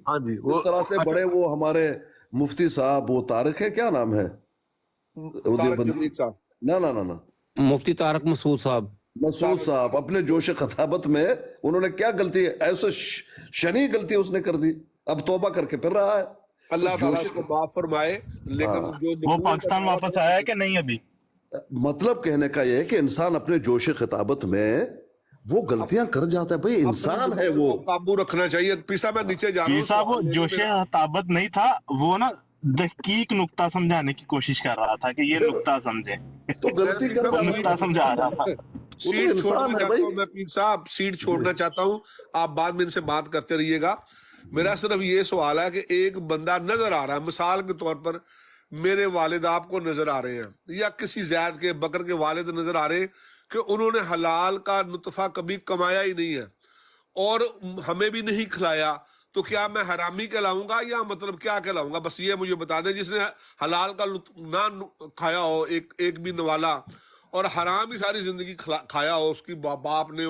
ہاں جی اس طرح سے بڑے وہ ہمارے مفتی صاحب وہ طارق ہے، کیا نام ہے طارق جمیل صاحب، نہ مفتی طارق مسعود صاحب، مسعود صاحب اپنے جوش خطابت میں انہوں نے کیا غلطی، ایسے شنی غلطی اس نے کر دی، اب توبہ کر کے پھر رہا ہے. اللہ تعالیٰ اس کو معاف فرمائے. لیکن جو وہ نبوت کا پاکستان دعویٰ واپس کرا- آیا ہے کہ نہیں ابھی؟ مطلب کہنے کا یہ ہے کہ انسان اپنے جوش خطابت میں وہ غلطیاں کر جاتا ہے، بھئی اپنی انسان ہے زبان وہ. کو قابو رکھنا چاہیے. پیسا میں نیچے جا رہا پیر ہوں، صاحب وہ سوال لے لیں جوش میرا. خطابت نہیں تھا، وہ نا دقیق نقطہ سمجھانے کی کوشش کر رہا تھا کہ یہ نقطہ سمجھے، تو غلطی میں کر وہ رہا سیٹ نقطہ سمجھا رہا تھا. وہ تو سیٹ چھوڑنا انسان ہے چاہتا بھائی. ہوں میں. پیر صاحب سیٹ چھوڑنا چاہتا ہوں، آپ بعد میں ان سے بات کرتے رہیے گا. میرا صرف یہ سوال ہے کہ ایک بندہ نظر آ رہا ہے، مثال کے طور پر میرے والد آپ کو نظر آ رہے ہیں، یا کسی زید کے بکر کے والد نظر آ رہے ہیں کہ انہوں نے حلال کا نطفہ کبھی کمایا ہی نہیں ہے اور ہمیں بھی نہیں کھلایا، تو کیا میں حرامی کہلاؤں گا یا مطلب کیا کہلاؤں گا؟ بس یہ مجھے بتا دیں. جس نے حلال کا نہ کھایا ہو ایک بھی نوالا اور حرام ہی ساری زندگی کھایا ہو، اس کی باپ نے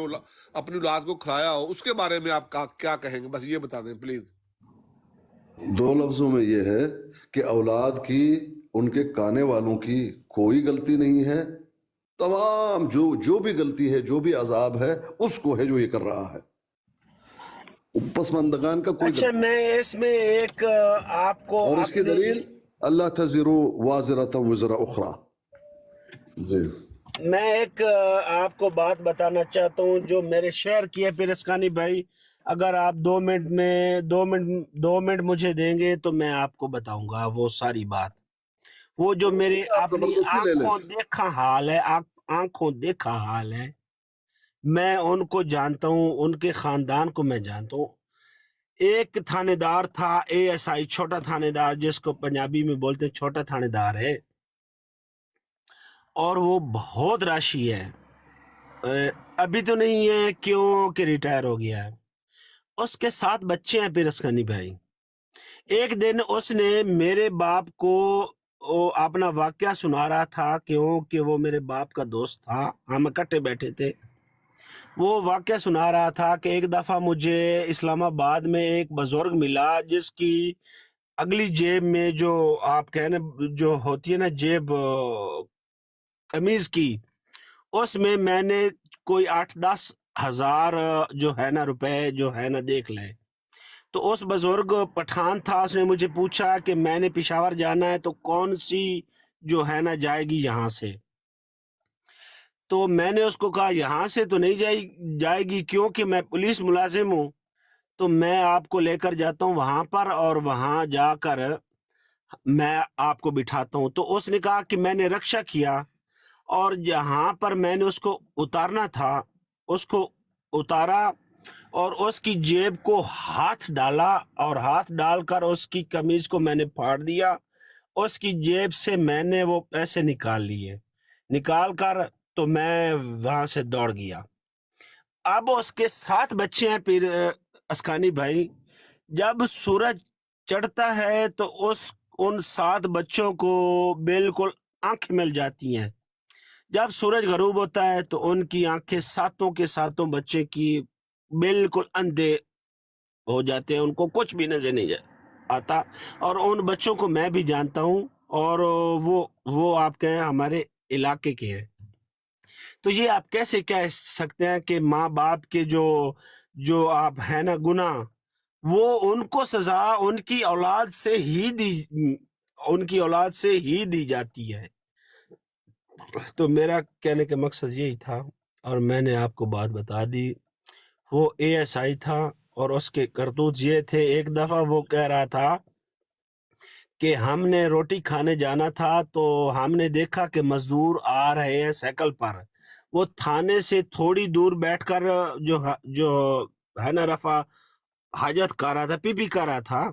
اپنی اولاد کو کھلایا ہو، اس کے بارے میں آپ کیا کہیں گے؟ بس یہ بتا دیں پلیز. دو لفظوں میں یہ ہے کہ اولاد کی، ان کے کانے والوں کی کوئی غلطی نہیں ہے. تمام جو بھی غلطی ہے، جو بھی عذاب ہے، اس کو ہے جو یہ کر رہا ہے. پسماندگان کا کوئی اچھا، غلطی. میں اس میں ایک آپ کو اور اس کی اپنی دلیل اللہ تزر وازرۃ وزر اخری. جی میں ایک آپ کو بات بتانا چاہتا ہوں جو میرے شیئر کی ہے پیرسکانی بھائی. اگر آپ 2 منٹ مجھے دیں گے تو میں آپ کو بتاؤں گا وہ ساری بات، وہ جو میرے آپ اپنی زبردستی لے لیں. آنکھوں دیکھا حال ہے. میں ان کو جانتا ہوں، ان کے خاندان کو میں جانتا ہوں. ایک تھانے دار تھا، ASI، چھوٹا تھانے دار، جس کو پنجابی میں بولتے ہیں چھوٹا تھانے دار ہے، اور وہ بہت راشی ہے. ابھی تو نہیں ہے کیوں کہ ریٹائر ہو گیا ہے. اس کے 7 بچے ہیں پیرسکانی بھائی. ایک دن اس نے میرے باپ کو اپنا واقعہ سنا رہا تھا، کیونکہ وہ میرے باپ کا دوست تھا، ہم اکٹھے بیٹھے تھے. وہ واقعہ سنا رہا تھا کہ ایک دفعہ مجھے اسلام آباد میں ایک بزرگ ملا جس کی اگلی جیب میں جو آپ کہنے جو ہوتی ہے نا جیب قمیض کی، اس میں نے کوئی 8-10 ہزار جو ہے نا روپے جو ہے نا دیکھ لے. تو اس بزرگ پٹھان تھا، اس نے مجھے پوچھا کہ میں نے پشاور جانا ہے تو کون سی جو ہے نا جائے گی یہاں سے. تو میں نے اس کو کہا یہاں سے تو نہیں جائے گی کیونکہ میں پولیس ملازم ہوں، تو میں آپ کو لے کر جاتا ہوں وہاں پر اور وہاں جا کر میں آپ کو بٹھاتا ہوں. تو اس نے کہا کہ میں نے رکشہ کیا اور جہاں پر میں نے اس کو اتارنا تھا اس کو اتارا اور اس کی جیب کو ہاتھ ڈالا اور ہاتھ ڈال کر اس کی قمیض کو میں نے پھاڑ دیا. اس کی جیب سے میں نے وہ پیسے نکال لیے، نکال کر تو میں وہاں سے دوڑ گیا. اب اس کے 7 بچے ہیں پھر اسکانی بھائی. جب سورج چڑھتا ہے تو ان 7 بچوں کو بالکل آنکھیں مل جاتی ہیں. جب سورج غروب ہوتا ہے تو ان کی آنکھیں 7 کے 7 بچے کی بالکل اندھے ہو جاتے ہیں، ان کو کچھ بھی نظر نہیں آتا. اور ان بچوں کو میں بھی جانتا ہوں اور وہ آپ کہیں ہمارے علاقے کے ہیں. تو یہ آپ کیسے کہہ سکتے ہیں کہ ماں باپ کے جو آپ ہیں نا گناہ، وہ ان کو سزا ان کی اولاد سے ہی دی جاتی ہے. تو میرا کہنے کا مقصد یہی تھا اور میں نے آپ کو بات بتا دی. وہ ASI تھا اور اس کے کرتوت یہ تھے. ایک دفعہ وہ کہہ رہا تھا کہ ہم نے روٹی کھانے جانا تھا تو ہم نے دیکھا کہ مزدور آ رہے ہیں سائیکل پر. وہ تھانے سے تھوڑی دور بیٹھ کر جو ہے نا رفع حاجت کر رہا تھا، پی پی کر رہا تھا.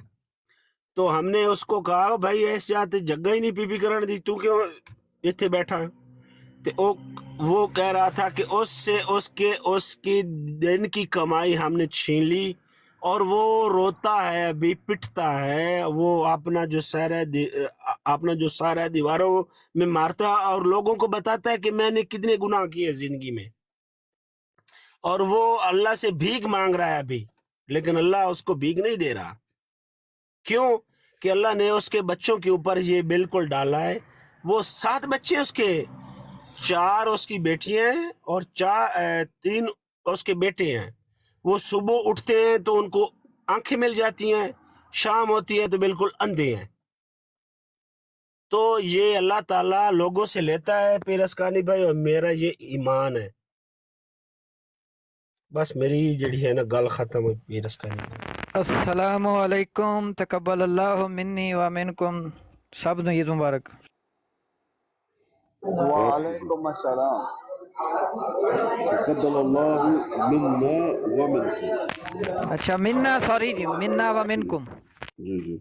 تو ہم نے اس کو کہا بھائی ایسے جاتے جگہ ہی نہیں پی پی کرنے دی، تو کیوں اتنے بیٹھا؟ تو وہ کہہ رہا تھا کہ اس کی دن کی کمائی ہم نے چھین لی. اور وہ روتا ہے، ابھی پٹتا ہے، وہ اپنا جو سر ہے دیواروں میں مارتا اور لوگوں کو بتاتا ہے کہ میں نے کتنے گناہ کیے زندگی میں، اور وہ اللہ سے بھیک مانگ رہا ہے ابھی، لیکن اللہ اس کو بھیک نہیں دے رہا. کیوں کہ اللہ نے اس کے بچوں کے اوپر یہ بالکل ڈالا ہے. وہ 7 بچے اس کے، 4 اس کی بیٹیاں ہیں اور 3 اس کے بیٹے ہیں. وہ صبح اٹھتے ہیں تو ان کو آنکھیں مل جاتی ہیں، شام ہوتی ہے تو بالکل اندھے ہیں. تو یہ اللہ تعالیٰ لوگوں سے لیتا ہے پیر اسکانی بھائی، اور میرا یہ ایمان ہے. بس میری جڑی ہے نا گل ختم ہوئی پیر اسکانی بھائی. السلام علیکم، تقبل اللہ منی و منکم، سب نو عید مبارک. وعلیکم السلام. تقبل اللہ منا ومنکم. اچھا منا، سوری جی، منا و منکم. جی جی،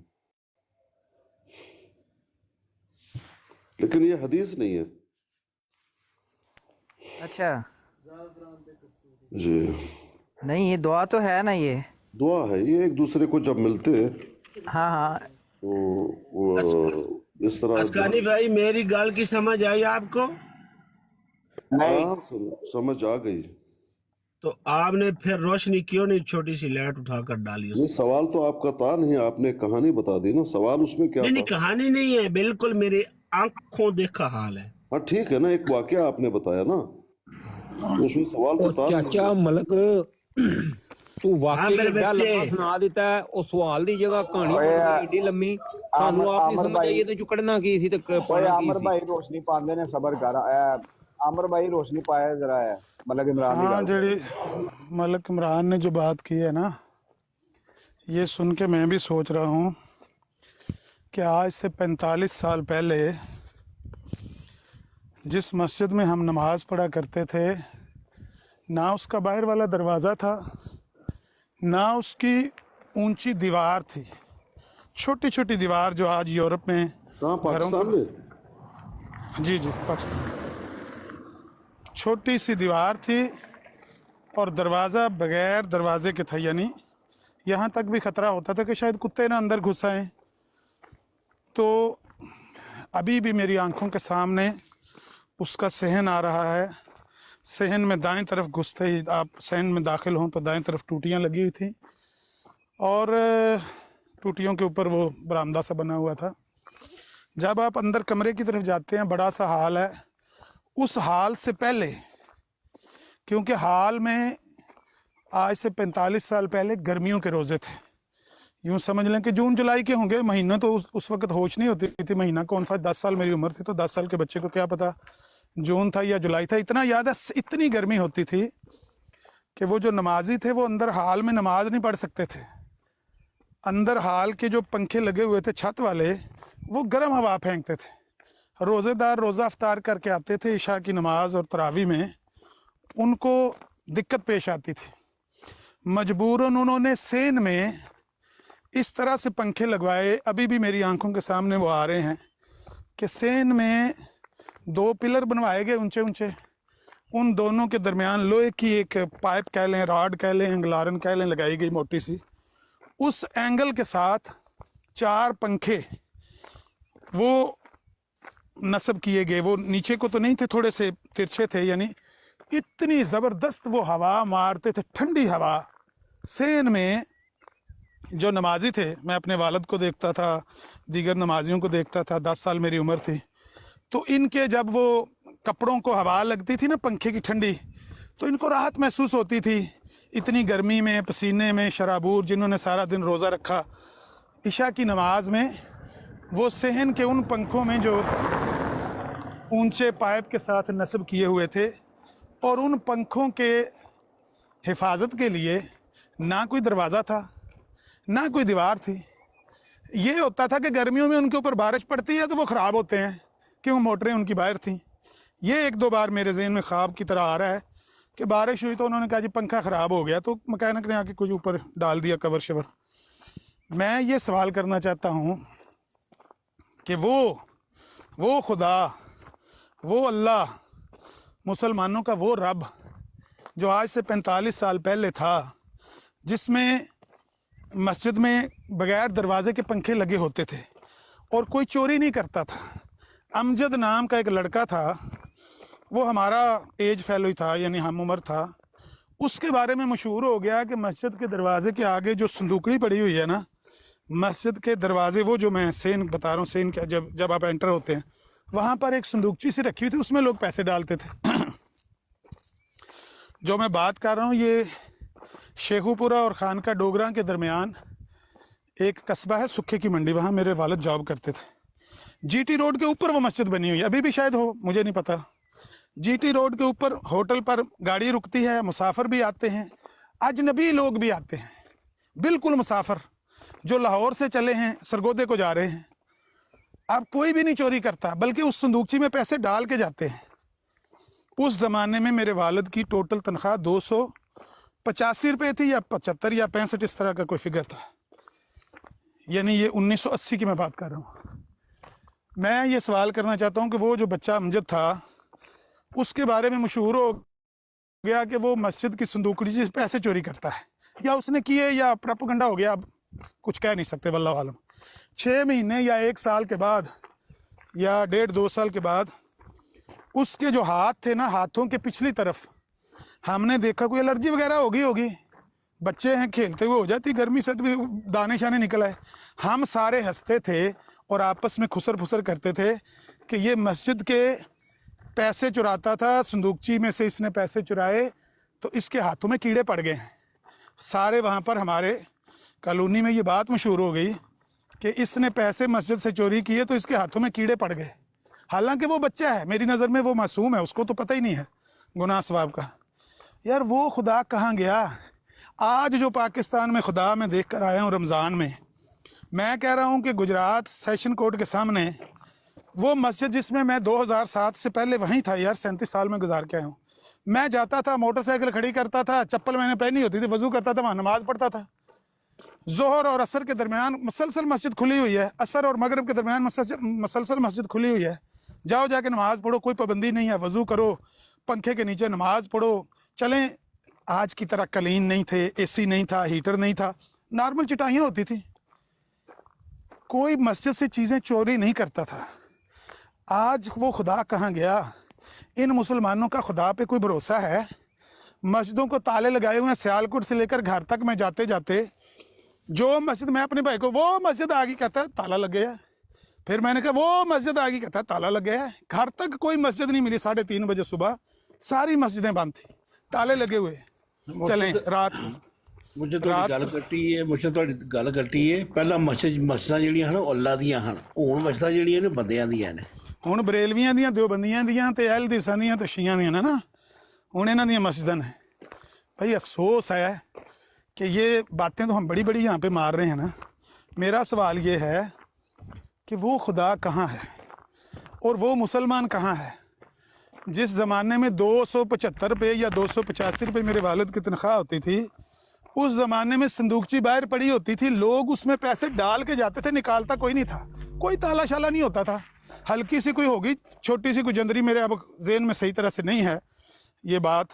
لیکن یہ حدیث نہیں ہے. اچھا جی، نہیں، یہ دعا تو ہے نا، یہ دعا ہے. یہ ایک دوسرے کو جب ملتے ہیں ہاں ہاں. تو وہ اس طرح اسکانی بھائی میری گل کی سمجھ آئی آپ کو؟ سمجھ آ گئی. تو آپ نے پھر روشنی کیوں نہیں چھوٹی سی لائٹ اٹھا کر ڈالی اس یہ سوال تو آپ کا تھا نہیں، آپ نے کہانی بتا دی نا. سوال اس میں کیا نہیں، تھا؟ کہانی نہیں ہے، بالکل میرے آنکھوں دیکھا حال ہے. ہاں ٹھیک ہے نا، ایک واقعہ آپ نے بتایا نا، اس میں سوال تو تھا نہیں. چاچا ملک تو واقعی میرے بڑا بچے، لمبا سنا دیتا ہے، اور سوال دی جگہ کہانی بن گئی ایڈی لمبی. سانو آپ نہیں سمجھ آئیے تو چکڑنا کی سی تے پانا کی عامر سی. بھائی روشنی پاندے نے، صبر کر. عامر بھائی روشنی پایا ذرا ہے ملک عمران دی ہاں گل. جڑی ملک عمران نے جو بات کی ہے نا، یہ سن کے میں بھی سوچ رہا ہوں کہ آج سے 45 سال پہلے جس مسجد میں ہم نماز پڑھا کرتے تھے، نہ اس کا باہر والا دروازہ تھا، نہ اس کی اونچی دیوار تھی. چھوٹی چھوٹی دیوار جو آج یورپ میں کہاں، گھروں پاکستان میں؟ جی جی پاکستان، چھوٹی سی دیوار تھی اور دروازہ بغیر دروازے کے تھا. یعنی یہاں تک بھی خطرہ ہوتا تھا کہ شاید کتے نہ اندر گھس آئیں. تو ابھی بھی میری آنکھوں کے سامنے اس کا صحن آ رہا ہے. صحن میں دائیں طرف گھستے ہی آپ صحن میں داخل ہوں تو دائیں طرف ٹوٹیاں لگی ہوئی تھیں، اور ٹوٹیوں کے اوپر وہ برآمدہ سا بنا ہوا تھا. جب آپ اندر کمرے کی طرف جاتے ہیں، بڑا سا ہال ہے. اس ہال سے پہلے، کیونکہ ہال میں آج سے 45 سال پہلے گرمیوں کے روزے تھے، یوں سمجھ لیں کہ جون جولائی کے ہوں گے مہینہ. تو اس وقت ہوش نہیں ہوتی تھی مہینہ کون سا. 10 سال میری عمر تھی، تو 10 سال کے بچے کو کیا پتا جون تھا یا جولائی تھا. اتنا یاد ہے، اتنی گرمی ہوتی تھی کہ وہ جو نمازی تھے وہ اندر ہال میں نماز نہیں پڑھ سکتے تھے. اندر ہال کے جو پنکھے لگے ہوئے تھے چھت والے، وہ گرم ہوا پھینکتے تھے. روزے دار روزہ افطار کر کے آتے تھے عشاء کی نماز اور تراویح میں، ان کو دقت پیش آتی تھی. مجبوراً انہوں نے سین میں اس طرح سے پنکھے لگوائے، ابھی بھی میری آنکھوں کے سامنے وہ آ رہے ہیں، کہ سین میں 2 پلر بنوائے گئے اونچے اونچے. ان دونوں کے درمیان لوہے کی ایک پائپ کہہ لیں، راڈ کہہ لیں، انگلارن کہہ لیں، لگائی گئی موٹی سی. اس اینگل کے ساتھ 4 پنکھے وہ نصب کیے گئے. وہ نیچے کو تو نہیں تھے، تھوڑے سے ترچھے تھے. یعنی اتنی زبردست وہ ہوا مارتے تھے، ٹھنڈی ہوا. سین میں جو نمازی تھے، میں اپنے والد کو دیکھتا تھا، دیگر نمازیوں کو دیکھتا تھا. 10 سال میری عمر تھی. تو ان کے جب وہ کپڑوں کو ہوا لگتی تھی نا پنکھے کی ٹھنڈی، تو ان کو راحت محسوس ہوتی تھی. اتنی گرمی میں، پسینے میں، شرابور جنہوں نے سارا دن روزہ رکھا، عشاء کی نماز میں وہ صحن کے ان پنکھوں میں جو اونچے پائپ کے ساتھ نصب کیے ہوئے تھے، اور ان پنکھوں کے حفاظت کے لیے نہ کوئی دروازہ تھا، نہ کوئی دیوار تھی. یہ ہوتا تھا کہ گرمیوں میں ان کے اوپر بارش پڑتی ہے تو وہ خراب ہوتے ہیں، کیوں موٹریں ان کی باہر تھیں. یہ 1-2 بار میرے ذہن میں خواب کی طرح آ رہا ہے کہ بارش ہوئی تو انہوں نے کہا جی پنکھا خراب ہو گیا، تو مکینک نے آ کے کچھ اوپر ڈال دیا کور شور. میں یہ سوال کرنا چاہتا ہوں کہ وہ خدا، وہ اللہ، مسلمانوں کا وہ رب جو آج سے 45 سال پہلے تھا، جس میں مسجد میں بغیر دروازے کے پنکھے لگے ہوتے تھے اور کوئی چوری نہیں کرتا تھا. امجد نام کا ایک لڑکا تھا، وہ ہمارا ایج فیلو ہی تھا، یعنی ہم عمر تھا. اس کے بارے میں مشہور ہو گیا کہ مسجد کے دروازے کے آگے جو صندوقڑی پڑی ہوئی ہے نا، मस्जिद के दरवाजे, वो जो मैं सेन बता रहा हूँ, सेन का जब आप एंटर होते हैं वहाँ पर एक संदूकची सी रखी हुई थी, उसमें लोग पैसे डालते थे। जो मैं बात कर रहा हूँ ये शेखुपुरा और खानका डोगरा के दरमियान एक कस्बा है सुक्खे की मंडी, वहाँ मेरे वालिद जॉब करते थे। जीटी रोड के ऊपर वो मस्जिद बनी हुई है, अभी भी शायद हो, मुझे नहीं पता। जीटी रोड के ऊपर होटल पर गाड़ी रुकती है, मुसाफिर भी आते हैं, अजनबी लोग भी आते हैं, बिल्कुल मुसाफिर जो लाहौर से चले हैं, सरगोदे को जा रहे हैं। अब कोई भी नहीं चोरी करता, बल्कि उस संदूकची में पैसे डाल के जाते हैं। उस ज़माने में मेरे वालिद की टोटल तनख्वाह 285 रुपये थी, या 75 या 65, इस तरह का कोई फिगर था। यानी ये 1980 की मैं बात कर रहा हूँ। मैं ये सवाल करना चाहता हूँ कि वो जो बच्चा अमजद था, उसके बारे में मशहूर हो गया कि वो मस्जिद की संदूकड़ी से पैसे चोरी करता है, या उसने किए या प्रोपेगेंडा हो गया, अब कुछ कह नहीं सकते वल्लाह आलम। 6 महीने या 1 साल के बाद या 1.5-2 साल के बाद उसके जो हाथ थे ना, हाथों के पिछली तरफ हमने देखा कोई एलर्जी वगैरह होगी। बच्चे हैं, खेलते हुए हो जाती, गर्मी से भी दाने शाने निकल आए। हम सारे हंसते थे और आपस में खुसर फुसर करते थे कि ये मस्जिद के पैसे चुराता था, संदूकची में से इसने पैसे चुराए तो इसके हाथों में कीड़े पड़ गए। सारे वहाँ पर हमारे कॉलोनी में ये बात मशहूर हो गई कि इसने पैसे मस्जिद से चोरी किए तो इसके हाथों में कीड़े पड़ गए। हालांकि वो बच्चा है, मेरी नज़र में वो मासूम है, उसको तो पता ही नहीं है गुनाह सवाब का। यार वो खुदा कहाँ गया? आज जो पाकिस्तान में खुदा मैं देख कर आया हूँ रमज़ान में, मैं कह रहा हूँ कि गुजरात सेशन कोर्ट के सामने वो मस्जिद जिसमें मैं 2007 से पहले वहीं था यार, 37 साल में गुजार के आया हूँ। मैं जाता था, मोटरसाइकिल खड़ी करता था, चप्पल मैंने पहनी होती थी, वज़ू करता था, वहाँ नमाज़ पढ़ता था। ज़ोहर और असर के दरमियान मसलसल मस्जिद खुली हुई है, असर और मगरिब के दरमियान मसलसल मस्जिद खुली हुई है। जाओ जाके नमाज़ पढ़ो, कोई पाबंदी नहीं है, वज़ू करो, पंखे के नीचे नमाज़ पढ़ो। चलें, आज की तरह कलीन नहीं थे, एसी नहीं था, हीटर नहीं था, नॉर्मल चटाइयाँ होती थी। कोई मस्जिद से चीज़ें चोरी नहीं करता था। आज वो खुदा कहाँ गया? इन मुसलमानों का खुदा पे कोई भरोसा है? मस्जिदों को ताले लगाए हुए हैं, सियालकोट से लेकर घर तक मैं जाते जाते जो मस्जिद, मैं अपने भाई को वो मस्जिद आ गई, कहता है ताला लग गया। फिर मैंने कहा वो मस्जिद आ गई, कहता है ताला लग गया है। घर तक कोई मस्जिद नहीं मिली। 3:30 बजे सुबह सारी मस्जिदें बंद थी, ताले लगे हुए। चलें रात मुझे तो गल कट्टी है, मुझे तो गल कट्टी है। पहला मस्जिदां ਜਿਹੜੀਆਂ ਹਨ ਉਹ ਅੱਲਾ ਦੀਆਂ ਹਨ, ਹੁਣ ਮਸजिदां ਜਿਹੜੀਆਂ ਨੇ ਬੰਦਿਆਂ ਦੀਆਂ ਨੇ। ਹੁਣ ਬਰੇਲਵੀਆਂ ਦੀਆਂ, ਦਿਓਬੰਦੀਆਂ ਦੀਆਂ ਤੇ ਅਹਿਲ ਹਦੀਸਾਂ ਦੀਆਂ ਤੇ ਸ਼ੀਆਂ ਦੀਆਂ ਨੇ ਨਾ, ਹੁਣ ਇਹਨਾਂ ਦੀਆਂ ਮਸजिदां ਨੇ। भाई अफसोस है कि ये बातें तो हम बड़ी बड़ी यहाँ पे मार रहे हैं ना। मेरा सवाल ये है कि वो खुदा कहाँ है और वो मुसलमान कहाँ है? जिस ज़माने में 275 रुपये या 285 रुपये मेरे वालिद की तनख्वाह होती थी, उस ज़माने में संदूकची बाहर पड़ी होती थी, लोग उसमें पैसे डाल के जाते थे, निकालता कोई नहीं था, कोई ताला शाला नहीं होता था। हल्की सी कोई होगी, छोटी सी कोई जंदरी, मेरे अब जेहन में सही तरह से नहीं है ये बात,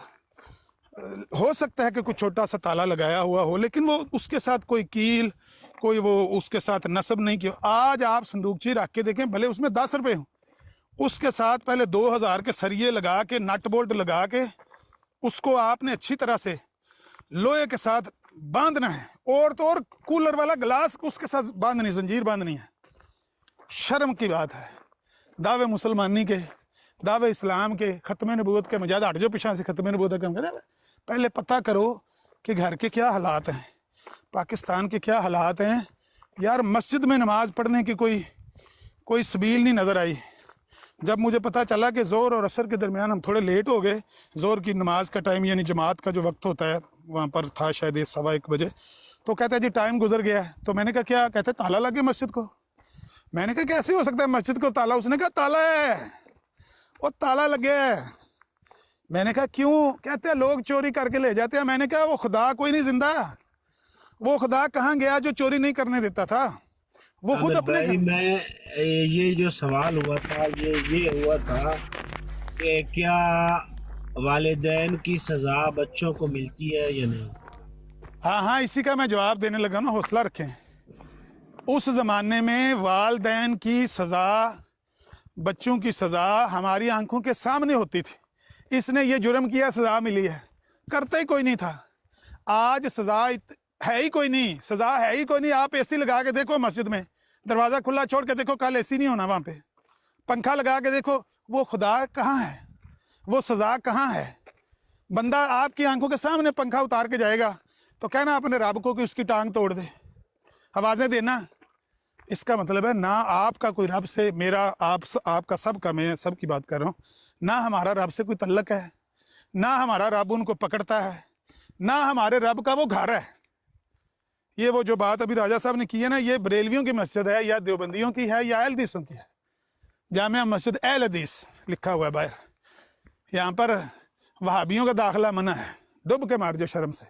हो सकता है कि कुछ छोटा सा ताला लगाया हुआ हो, लेकिन वो उसके साथ कोई कील, कोई वो उसके साथ नस्ब नहीं किया। आज आप संदूकची रख के देखें, भले उसमें 10 रुपये हों, उसके साथ पहले 2000 के सरिये लगा के, नट बोल्ट लगा के उसको आपने अच्छी तरह से लोहे के साथ बांधना है, और तो और कूलर वाला गिलास उसके साथ बांधनी, जंजीर बांधनी है। शर्म की बात है। दावे मुसलमानी के, दावे इस्लाम के, ख़त्म नबूवत के मजाद हट जो पिछा से ख़त्म नबूवत के, हम कह पहले पता करो कि घर के क्या हालात हैं, पाकिस्तान के क्या हालात हैं। यार मस्जिद में नमाज़ पढ़ने की कोई सबील नहीं नज़र आई। जब मुझे पता चला कि ज़ोहर और असर के दरमियान हम थोड़े लेट हो गए, ज़ोहर की नमाज का टाइम यानी जमात का जो वक्त होता है वहाँ पर था शायद 1-1:15 बजे, तो कहता है जी टाइम गुजर गया है। तो मैंने कहा क्या? कहते ताला लग गया मस्जिद को। मैंने कहा कैसे हो सकता है मस्जिद को ताला? उसने कहा ताला है, वो ताला लग गया है। मैंने कहा क्यों? कहते हैं लोग चोरी करके ले जाते हैं। मैंने कहा वो खुदा कोई नहीं जिंदा, वो खुदा कहाँ गया जो चोरी नहीं करने देता था? वो खुद अपने भाई, मैं ये जो सवाल हुआ था ये हुआ था कि क्या वालिदैन की सज़ा बच्चों को मिलती है या नहीं? हाँ, इसी का मैं जवाब देने लगा ना, हौसला रखें। उस ज़माने में वालिदैन की सज़ा, बच्चों की सज़ा हमारी आंखों के सामने होती थी। इसने ये जुर्म किया, सज़ा मिली है, करता ही कोई नहीं था। आज सज़ा है ही कोई नहीं, सजा है ही कोई नहीं। आप एसी लगा के देखो मस्जिद में, दरवाज़ा खुला छोड़ के देखो, कल एसी नहीं होना वहाँ पे। पंखा लगा के देखो, वो खुदा कहाँ है, वो सजा कहाँ है। बंदा आपकी आंखों के सामने पंखा उतार के जाएगा तो कहना अपने रब को कि उसकी टांग तोड़ दे, आवाज़ें देना। इसका मतलब है ना आपका कोई रब से, मेरा आपका सबका, मैं सब की बात कर रहा हूँ, ना हमारा रब से कोई तल्लक है, ना हमारा रब उनको पकड़ता है, ना हमारे रब का वो घर है। ये वो जो बात अभी राजा साहब ने की है ना, ये बरेलवियों की मस्जिद है या देवबंदियों की है या अहल हदीसों की है। जामिया मस्जिद अहल हदीस लिखा हुआ है बाहर। यहाँ पर वहाबियों का दाखिला मना है, डुब के मार जो शर्म से।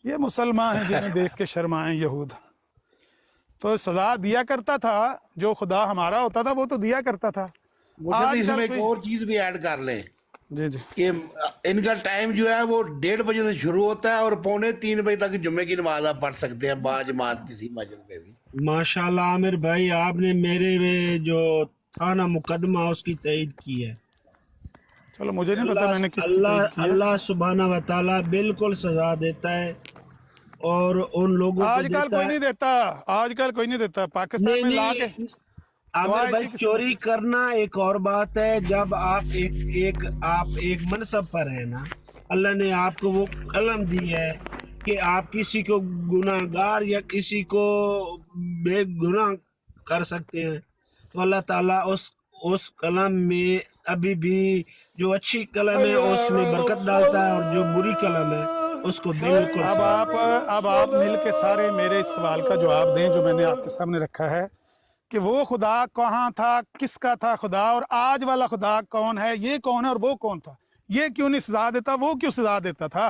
ये मुसलमान हैं जिन्हें देख के शर्माएं यहूद। तो सजा दिया करता था, जो खुदा हमारा होता था वो तो दिया करता था। मुझे इसमें एक कोई- और चीज भी ऐड कर लें जी जी, कि इनका टाइम जो है वो 1:30 बजे से शुरू होता है और 2:45 बजे तक जुम्मे की नमाज आप पढ़ सकते हैं बाजमात किसी मस्जिद में भी। माशाल्लाह आमिर भाई, आपने मेरे में जो था ना मुकदमा, उसकी तईद की है। चलो मुझे नहीं पता मैंने किस अल्लाह सुब्हाना व तआला बिल्कुल सजा देता है और उन लोगों को आजकल देता कोई है। नहीं देता, आजकल कोई नहीं देता। पाकिस्तान नहीं में ला नहीं के आमिर भाई, किसी चोरी करना एक और बात है। जब आप एक मनसब पर है ना, अल्लाह ने आपको वो कलम दी है कि आप किसी को गुनाहगार या किसी को बेगुनाह कर सकते हैं, तो अल्लाह ताला उस कलम में अभी भी जो अच्छी कलम है उसमें बरकत डालता है और जो बुरी कलम है उसको बिल्कुल अब आप मिल के सारे मेरे इस सवाल का जवाब दें जो मैंने आपके सामने रखा है कि वो खुदा कहाँ था, किसका था खुदा, और आज वाला खुदा कौन है, ये कौन है और वो कौन था। ये क्यों नहीं सजा देता, वो क्यों सजा देता था।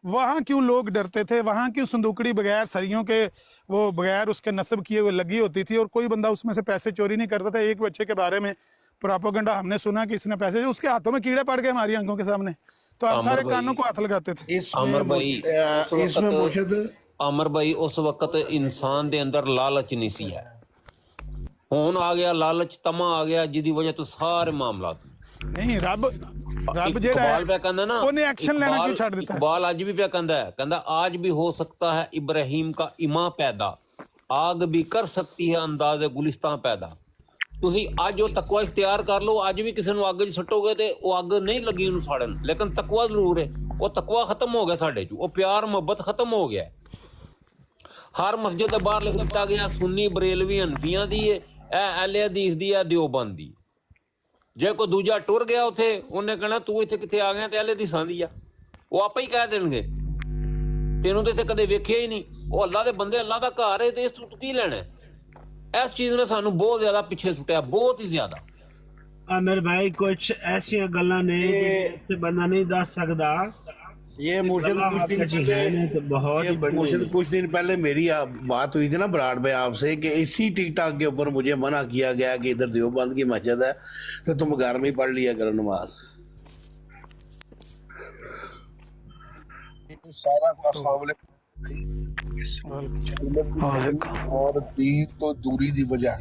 वहाँ क्यों लोग डरते थे, वहाँ क्यों संदूकड़ी बगैर सरियों के, वो बगैर उसके नस्ब किए हुए लगी होती थी और कोई बंदा उसमें से पैसे चोरी नहीं करता था। एक बच्चे के बारे में प्रोपेगेंडा हमने सुना कि इसने पैसे, उसके हाथों में कीड़े पड़ गए हमारी आंखों के सामने, तो हम सारे कानों को हाथ लगाते थे। अमर भाई इसमें मुर्शद अमर भाई उस वक्त इंसान दे अंदर लालच नहीं सी है, हुन आ गया लालच, तमा आ गया, जिदी वजह तो सारे मामला नहीं रब ਜਿਹੜਾ इकबाल पे कहंदा ना, ਉਹਨੇ ਐਕਸ਼ਨ ਲੈਣਾ ਕਿਉਂ ਛੱਡ ਦਿੱਤਾ। इकबाल आज भी पे कहंदा है, कहंदा आज भी हो सकता है इब्राहिम का इमा पैदा, आग भी कर सकती है अंदाज़े गुलिस्तां पैदा। ਤੁਸੀਂ ਅੱਜ ਉਹ ਤਕਵਾ ਇਖਤਿਆਰ ਕਰ ਲਓ, ਅੱਜ ਵੀ ਕਿਸੇ ਨੂੰ ਅੱਗ 'ਚ ਸੱਟੋਗੇ ਤੇ ਉਹ ਅੱਗ ਨਹੀਂ ਲੱਗੀ ਉਹਨੂੰ ਸਾੜਨ, ਲੇਕਿਨ ਤਕਵਾ ਜ਼ਰੂਰ ਹੈ। ਉਹ ਤਕਵਾ ਖਤਮ ਹੋ ਗਿਆ ਸਾਡੇ 'ਚ, ਉਹ ਪਿਆਰ ਮੁਹੱਬਤ ਖਤਮ ਹੋ ਗਿਆ। ਹਰ ਮਸਜਿਦ ਦੇ ਬਾਹਰ ਲਿਖ ਦਿੱਤਾ ਗਿਆ ਸੁन्नी ਬਰੇਲਵੀ ਹਨਫੀਆਂ ਦੀ ਹੈ, ਇਹ ਅਹਿਲੇ ਹਦੀਸ ਦੀ ਹੈ, ਦਿਓਬੰਦ ਦੀ। ਜੇ ਕੋਈ ਦੂਜਾ ਟੁਰ ਗਿਆ ਉੱਥੇ, ਉਹਨੇ ਕਹਿਣਾ ਤੂੰ ਇੱਥੇ ਕਿੱਥੇ ਆ ਗਿਆ ਤੇ ਅਹਿਲੇ ਹਦੀਸਾਂ ਦੀ ਆ, ਉਹ ਆਪੇ ਹੀ ਕਹਿ ਦੇਣਗੇ ਤੈਨੂੰ ਤੇ ਇੱਥੇ ਕਦੇ ਵੇਖਿਆ ਹੀ ਨਹੀਂ। ਉਹ ਅੱਲਾ ਦੇ ਬੰਦੇ, ਅੱਲਾ ਦਾ ਘਰ ਹੈ ਤੇ ਇਸ ਤੋਂ ਕੀ ਲੈਣਾ। इस चीज ने सानू बहुत ज्यादा पीछे सुटिया, बहुत ही ज्यादा। आमिर भाई कुछ ऐसी गल्लां ने जिसे बंदा नहीं दस सकदा। ये मुर्शिद कुछ दिन पहले मेरी बात हुई थी ना बराड़ भाई आपसे कि इसी टिकटॉक के ऊपर मुझे मना किया गया कि इधर देवबंद की मस्जिद है तो तुम घर में ही पढ़ लिया करो नमाज। सारा अस्सलाम और दीन तो दूरी दी वजह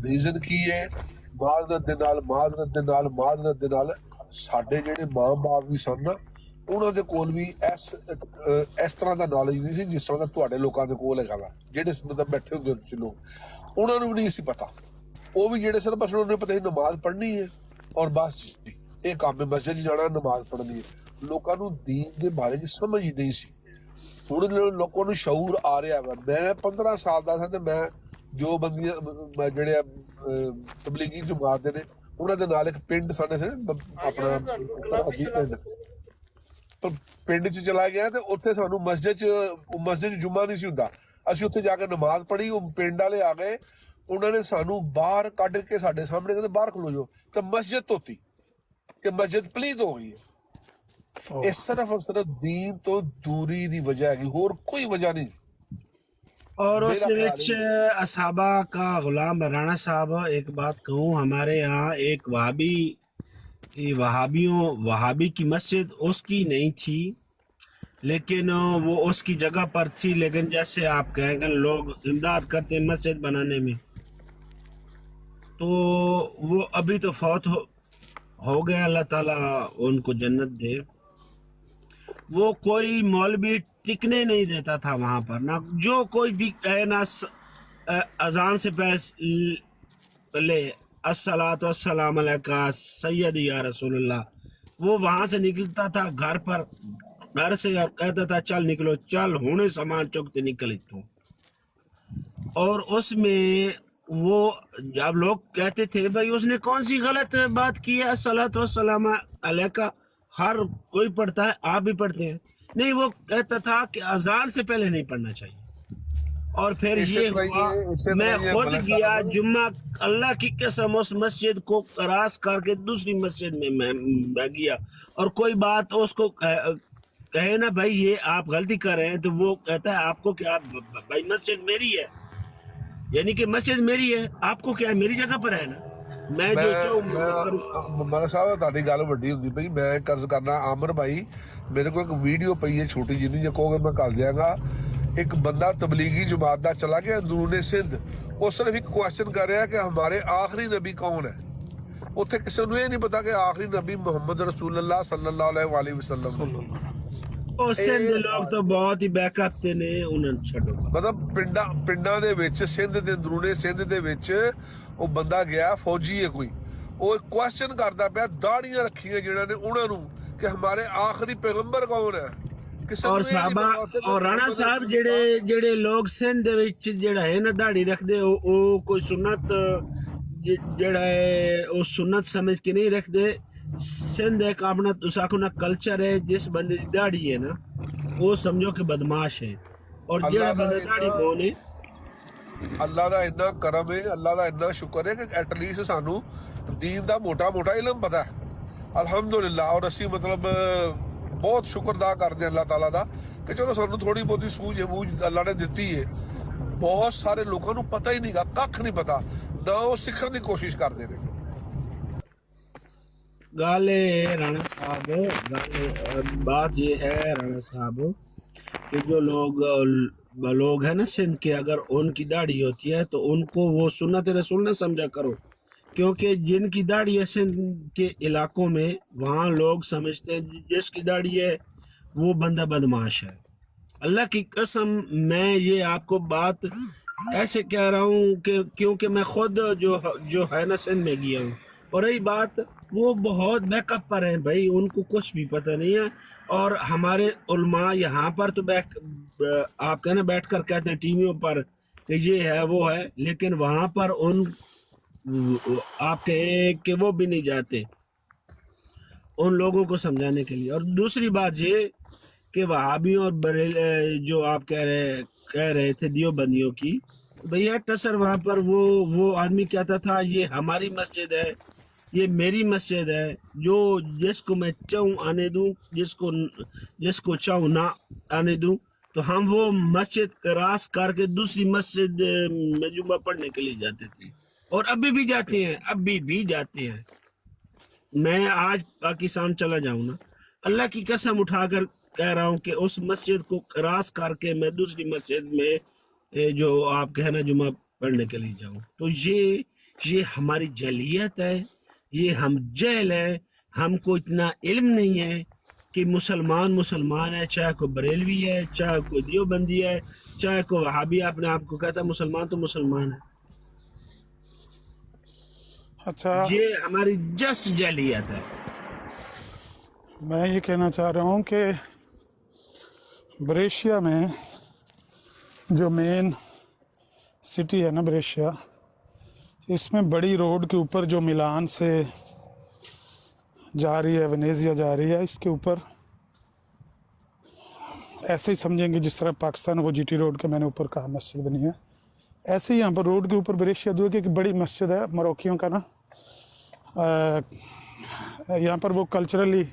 रीजन की है माजरत दे नाल ਸਾਡੇ ਜਿਹੜੇ ਮਾਂ-ਬਾਪ ਵੀ ਸਨ ਨਾ, ਉਹਨਾਂ ਦੇ ਕੋਲ ਵੀ ਇਸ ਤਰ੍ਹਾਂ ਦਾ ਨੌਲੇਜ ਨਹੀਂ ਸੀ ਜਿਸ ਤਰ੍ਹਾਂ ਦਾ ਤੁਹਾਡੇ ਲੋਕਾਂ ਦੇ ਕੋਲ ਹੈਗਾ ਵਾ। ਜਿਹੜੇ ਮਤਲਬ ਬੈਠੇ ਹੁੰਦੇ ਨੇ ਲੋਕ, ਉਹਨਾਂ ਨੂੰ ਨਹੀਂ ਸੀ ਪਤਾ। ਉਹ ਵੀ ਜਿਹੜੇ ਸਨ ਬਸ ਉਹਨਾਂ ਨੂੰ ਪਤਾ ਹੀ ਨਮਾਜ਼ ਪੜ੍ਹਨੀ ਹੈ ਔਰ ਬਸ ਇਹ ਕੰਮ ਹੈ, ਮਸਜਿਦ ਜਾਣਾ, ਨਮਾਜ਼ ਪੜ੍ਹਨੀ ਹੈ। ਲੋਕਾਂ ਨੂੰ ਦੀਨ ਦੇ ਬਾਰੇ ਚ ਸਮਝ ਹੀ ਨਹੀਂ ਸੀ। ਹੁਣ ਲੋਕਾਂ ਨੂੰ ਸ਼ਊਰ ਆ ਰਿਹਾ ਵਾ। ਮੈਂ 15 ਸਾਲ ਦਾ ਸਾਂ ਤੇ ਮੈਂ ਜੋ ਬੰਦੀਆਂ ਜਿਹੜੇ ਤਬਲੀਗੀ ਜਮਾਤ ਦੇ ਨੇ ਉਹਨਾਂ ਦੇ ਨਾਲ ਇੱਕ ਪਿੰਡ ਸਾਡੇ ਸੀ ਆਪਣਾ ਪਿੰਡ, ਪਿੰਡ 'ਚ ਚਲਾ ਗਿਆ ਤੇ ਉੱਥੇ ਸਾਨੂੰ ਮਸਜਿਦ 'ਚ ਜੁਮਾ ਨਹੀਂ ਸੀ ਹੁੰਦਾ। ਅਸੀਂ ਉੱਥੇ ਜਾ ਕੇ ਨਮਾਜ਼ ਪੜ੍ਹੀ, ਉਹ ਪਿੰਡ ਵਾਲੇ ਆ ਗਏ, ਉਹਨਾਂ ਨੇ ਸਾਨੂੰ ਬਾਹਰ ਕੱਢ ਕੇ ਸਾਡੇ ਸਾਹਮਣੇ ਕਹਿੰਦੇ ਬਾਹਰ ਖਲੋ ਜਾਓ, ਤੇ ਮਸਜਿਦ ਧੋਤੀ ਕਿ ਮਸਜਿਦ ਪਲੀਤ ਹੋ ਗਈ ਹੈ। ਇਹ ਸਿਰਫ ਔਰ ਸਿਰਫ दीन तो दूरी दी वजह है, और कोई वजह नहीं। और उस विच असहाबा का गुलाम राणा साहब, एक बात कहूँ, हमारे यहाँ एक वहाबी की मस्जिद उसकी नहीं थी, लेकिन वो उसकी जगह पर थी। लेकिन जैसे आप कहेंगे लोग इमदाद करते हैं मस्जिद बनाने में, तो वो अभी तो फौत हो गया, अल्लाह ताला उनको जन्नत दे। वो कोई मौलवी टिकने नहीं देता था वहां पर ना, जो कोई भी कहे ना अजान से पहले अस्सलातु वस्सलाम अलैका सैयदी या रसूलुल्लाह, वो वहां से निकलता था घर से और कहता था चल निकलो, चल हुने सामान चुकते निकल तू। और उसमें वो जब लोग कहते थे भाई उसने कौन सी गलत बात की है, अस्सलातु वस्सलाम अलैका हर कोई पढ़ता है, आप भी पढ़ते हैं, नहीं वो कहता था कि अजान से पहले नहीं पढ़ना चाहिए। और फिर ये हुआ, मैं खुद गया जुम्मा, अल्लाह की कसम उस मस्जिद को क्रॉस करके दूसरी मस्जिद में मैं गया, और कोई बात उसको कहे ना भाई ये आप गलती कर रहे हैं, तो वो कहता है आपको क्या, भाई मस्जिद मेरी है, यानी कि मस्जिद मेरी है, आपको क्या, मेरी जगह पर है ना, मैं जो चाहूं ਮਨ ਸਾਹਿਬ ਤੁਹਾਡੀ ਗੱਲ ਵੱਡੀ ਹੁੰਦੀ ਪਈ। ਮੈਂ ਕਰਜ਼ ਕਰਨਾ ਆਮਰ ਭਾਈ, ਮੇਰੇ ਕੋਲ ਇੱਕ ਵੀਡੀਓ ਪਈ ਹੈ ਛੋਟੀ ਜਿਹੀ, ਜੇ ਕਹੋਗੇ ਮੈਂ ਕਰ ਦਿਆਂਗਾ। ਇੱਕ ਬੰਦਾ ਤਬਲੀਗੀ ਜਮਾਤ ਦਾ ਚਲਾ ਗਿਆ ਅੰਦਰੂਨੇ ਸਿੰਧ, ਉਹ ਸਿਰਫ ਇੱਕ ਕੁਐਸਚਨ ਕਰ ਰਿਹਾ ਕਿ ਹਮਾਰੇ ਆਖਰੀ ਨਬੀ ਕੌਣ ਹੈ। ਉੱਥੇ ਕਿਸੇ ਨੂੰ ਇਹ ਨਹੀਂ ਪਤਾ ਕਿ ਆਖਰੀ ਨਬੀ ਮੁਹੰਮਦ ਰਸੂਲullah ਸੱਲੱਲਾਹੁ ਅਲੈਹਿ ਵਸੱਲਮ। ਉਹ ਸਿੰਧ ਦੇ ਲੋਕ ਤਾਂ ਬਹੁਤ ਹੀ ਬੈਕਅਪ ਤੇ ਨੇ, ਉਹਨਾਂ ਨੂੰ ਛੱਡੋ। ਮਤਲਬ ਪਿੰਡਾਂ ਦੇ ਵਿੱਚ ਸਿੰਧ ਦੇ ਅੰਦਰੂਨੇ ਸਿੰਧ ਦੇ ਵਿੱਚ ਉਹ ਬੰਦਾ ਗਿਆ, ਫੌਜੀ ਹੈ ਕੋਈ, ਉਹ ਕੁਐਸਚਨ ਕਰਦਾ ਪਿਆ ਦਾੜੀਆਂ ਰੱਖੀਆਂ ਜਿਹਨਾਂ ਨੇ ਉਹਨਾਂ ਨੂੰ ਕਿ ਹਮਾਰੇ ਆਖਰੀ ਪੈਗੰਬਰ ਕੌਣ ਹੈ। ਔਰ ਸਾਹਬਾ ਔਰ ਰਾਣਾ ਸਾਹਿਬ ਜਿਹੜੇ ਲੋਕ ਸਿੰਧ ਦੇ ਵਿੱਚ ਜਿਹੜਾ ਹੈ ਨਾ ਦਾੜੀ ਰੱਖਦੇ, ਉਹ ਕੋਈ ਸੁਨਨਤ ਜਿਹੜਾ ਹੈ ਉਹ ਸੁਨਨਤ ਸਮਝ ਕੇ ਨਹੀਂ ਰੱਖਦੇ। ਸਿੰਧ ਇੱਕ ਆਪਣਾ ਤੁਸੀਂ ਆਖੋ ਨਾ ਕਲਚਰ ਹੈ, ਜਿਸ ਬੰਦੇ ਦੀ ਦਾੜੀ ਹੈ ਨਾ ਉਹ ਸਮਝੋ ਕਿ ਬਦਮਾਸ਼ ਹੈ, ਔਰ ਜਿਹੜਾ ਬੰਦਾ ਦਾੜੀ ਬੋਲੇ ਅੱਲਾ ਦਾ ਇੰਨਾ ਕਰਮ ਹੈ, ਅੱਲਾ ਦਾ ਇੰਨਾ ਸ਼ੁਕਰ ਹੈ ਕਿ ਐਟਲੀਸਟ ਸਾਨੂੰ ਦੀਨ ਦਾ ਮੋਟਾ ਇਲਮ ਪਤਾ ਹੈ, ਅਲਹਮਦੁਲਿਲਾ। ਔਰ ਅਸੀਂ ਮਤਲਬ ਬਹੁਤ ਸ਼ੁਕਰ ਅਦਾ ਕਰਦੇ ਹਾਂ ਅੱਲਾਹ ਤਾਲਾ ਦਾ ਕਿ ਚਲੋ ਸਾਨੂੰ ਥੋੜੀ ਬਹੁਤੀ ਸੂਝ ਬੂਝ ਅੱਲਾ ਨੇ ਦਿੱਤੀ ਹੈ। ਬਹੁਤ ਸਾਰੇ ਲੋਕਾਂ ਨੂੰ ਪਤਾ ਹੀ ਨਹੀਂਗਾ, ਕੱਖ ਨਹੀਂ ਪਤਾ, ਨਾ ਉਹ ਸਿੱਖਣ ਦੀ ਕੋਸ਼ਿਸ਼ ਕਰਦੇ ਨੇ। ਗੱਲ राणा साहब, बात ये है राणा साहब कि जो लोग हैं ना सिंध के, अगर उनकी दाढ़ी होती है तो उनको वो सुन्नत रसूल न समझा करो, क्योंकि जिनकी दाढ़ी है सिंध के इलाकों में, वहाँ लोग समझते हैं जिसकी दाढ़ी है वो बंदा बदमाश है। अल्लाह की कसम मैं ये आपको बात ऐसे कह रहा हूँ कि क्योंकि मैं खुद जो है ना सिंध में गया हूँ, और रही बात वो बहुत बैकअप पर हैं भाई, उनको कुछ भी पता नहीं है। और हमारे उलमा यहाँ पर तो आप कहना बैठ कर कहते हैं टीवियों पर कि ये है वो है, लेकिन वहाँ पर आप कहे कि वो भी नहीं जाते उन लोगों को समझाने के लिए। और दूसरी बात ये कि वहाबियों और जो आप कह रहे थे दियोबंदियों की, भैया टसर वहाँ पर वो आदमी कहता था ये हमारी मस्जिद है, ये मेरी मस्जिद है, जो जिसको मैं चाहूँ आने दूँ, जिसको चाहूँ ना आने दूँ, तो हम वो मस्जिद क्रॉस करके दूसरी मस्जिद में जुम्मा पढ़ने के लिए जाते थे, और अभी भी जाते हैं, अभी भी जाते हैं। मैं आज पाकिस्तान चला जाऊँ ना, अल्लाह की कसम उठाकर कह रहा हूँ कि उस मस्जिद को क्रॉस करके मैं दूसरी मस्जिद में जो आप कहना जुम्मा पढ़ने के लिए जाऊँ। तो ये हमारी जहलियत है, ये हम जहल है, हमको इतना इल्म नहीं है कि मुसलमान है, चाहे कोई बरेलवी है, चाहे कोई दियोबंदी है, चाहे कोई वहाबी अपने आप को कहता है मुसलमान, तो मुसलमान है। अच्छा, ये हमारी जस्ट जहलियत है। मैं ये कहना चाह रहा हूँ कि ब्रेशिया में जो मेन सिटी है ना ब्रेशिया, इसमें बड़ी रोड के ऊपर जो मिलान से जा रही है, वेनेजिया जा रही है, इसके ऊपर ऐसे ही समझेंगे जिस तरह पाकिस्तान वो जीटी रोड के मैंने ऊपर कहा मस्जिद बनी है, ऐसे ही यहाँ पर रोड के ऊपर ब्रेशिया दो की एक बड़ी मस्जिद है मोरक्कियों का ना। यहाँ पर वो कल्चरली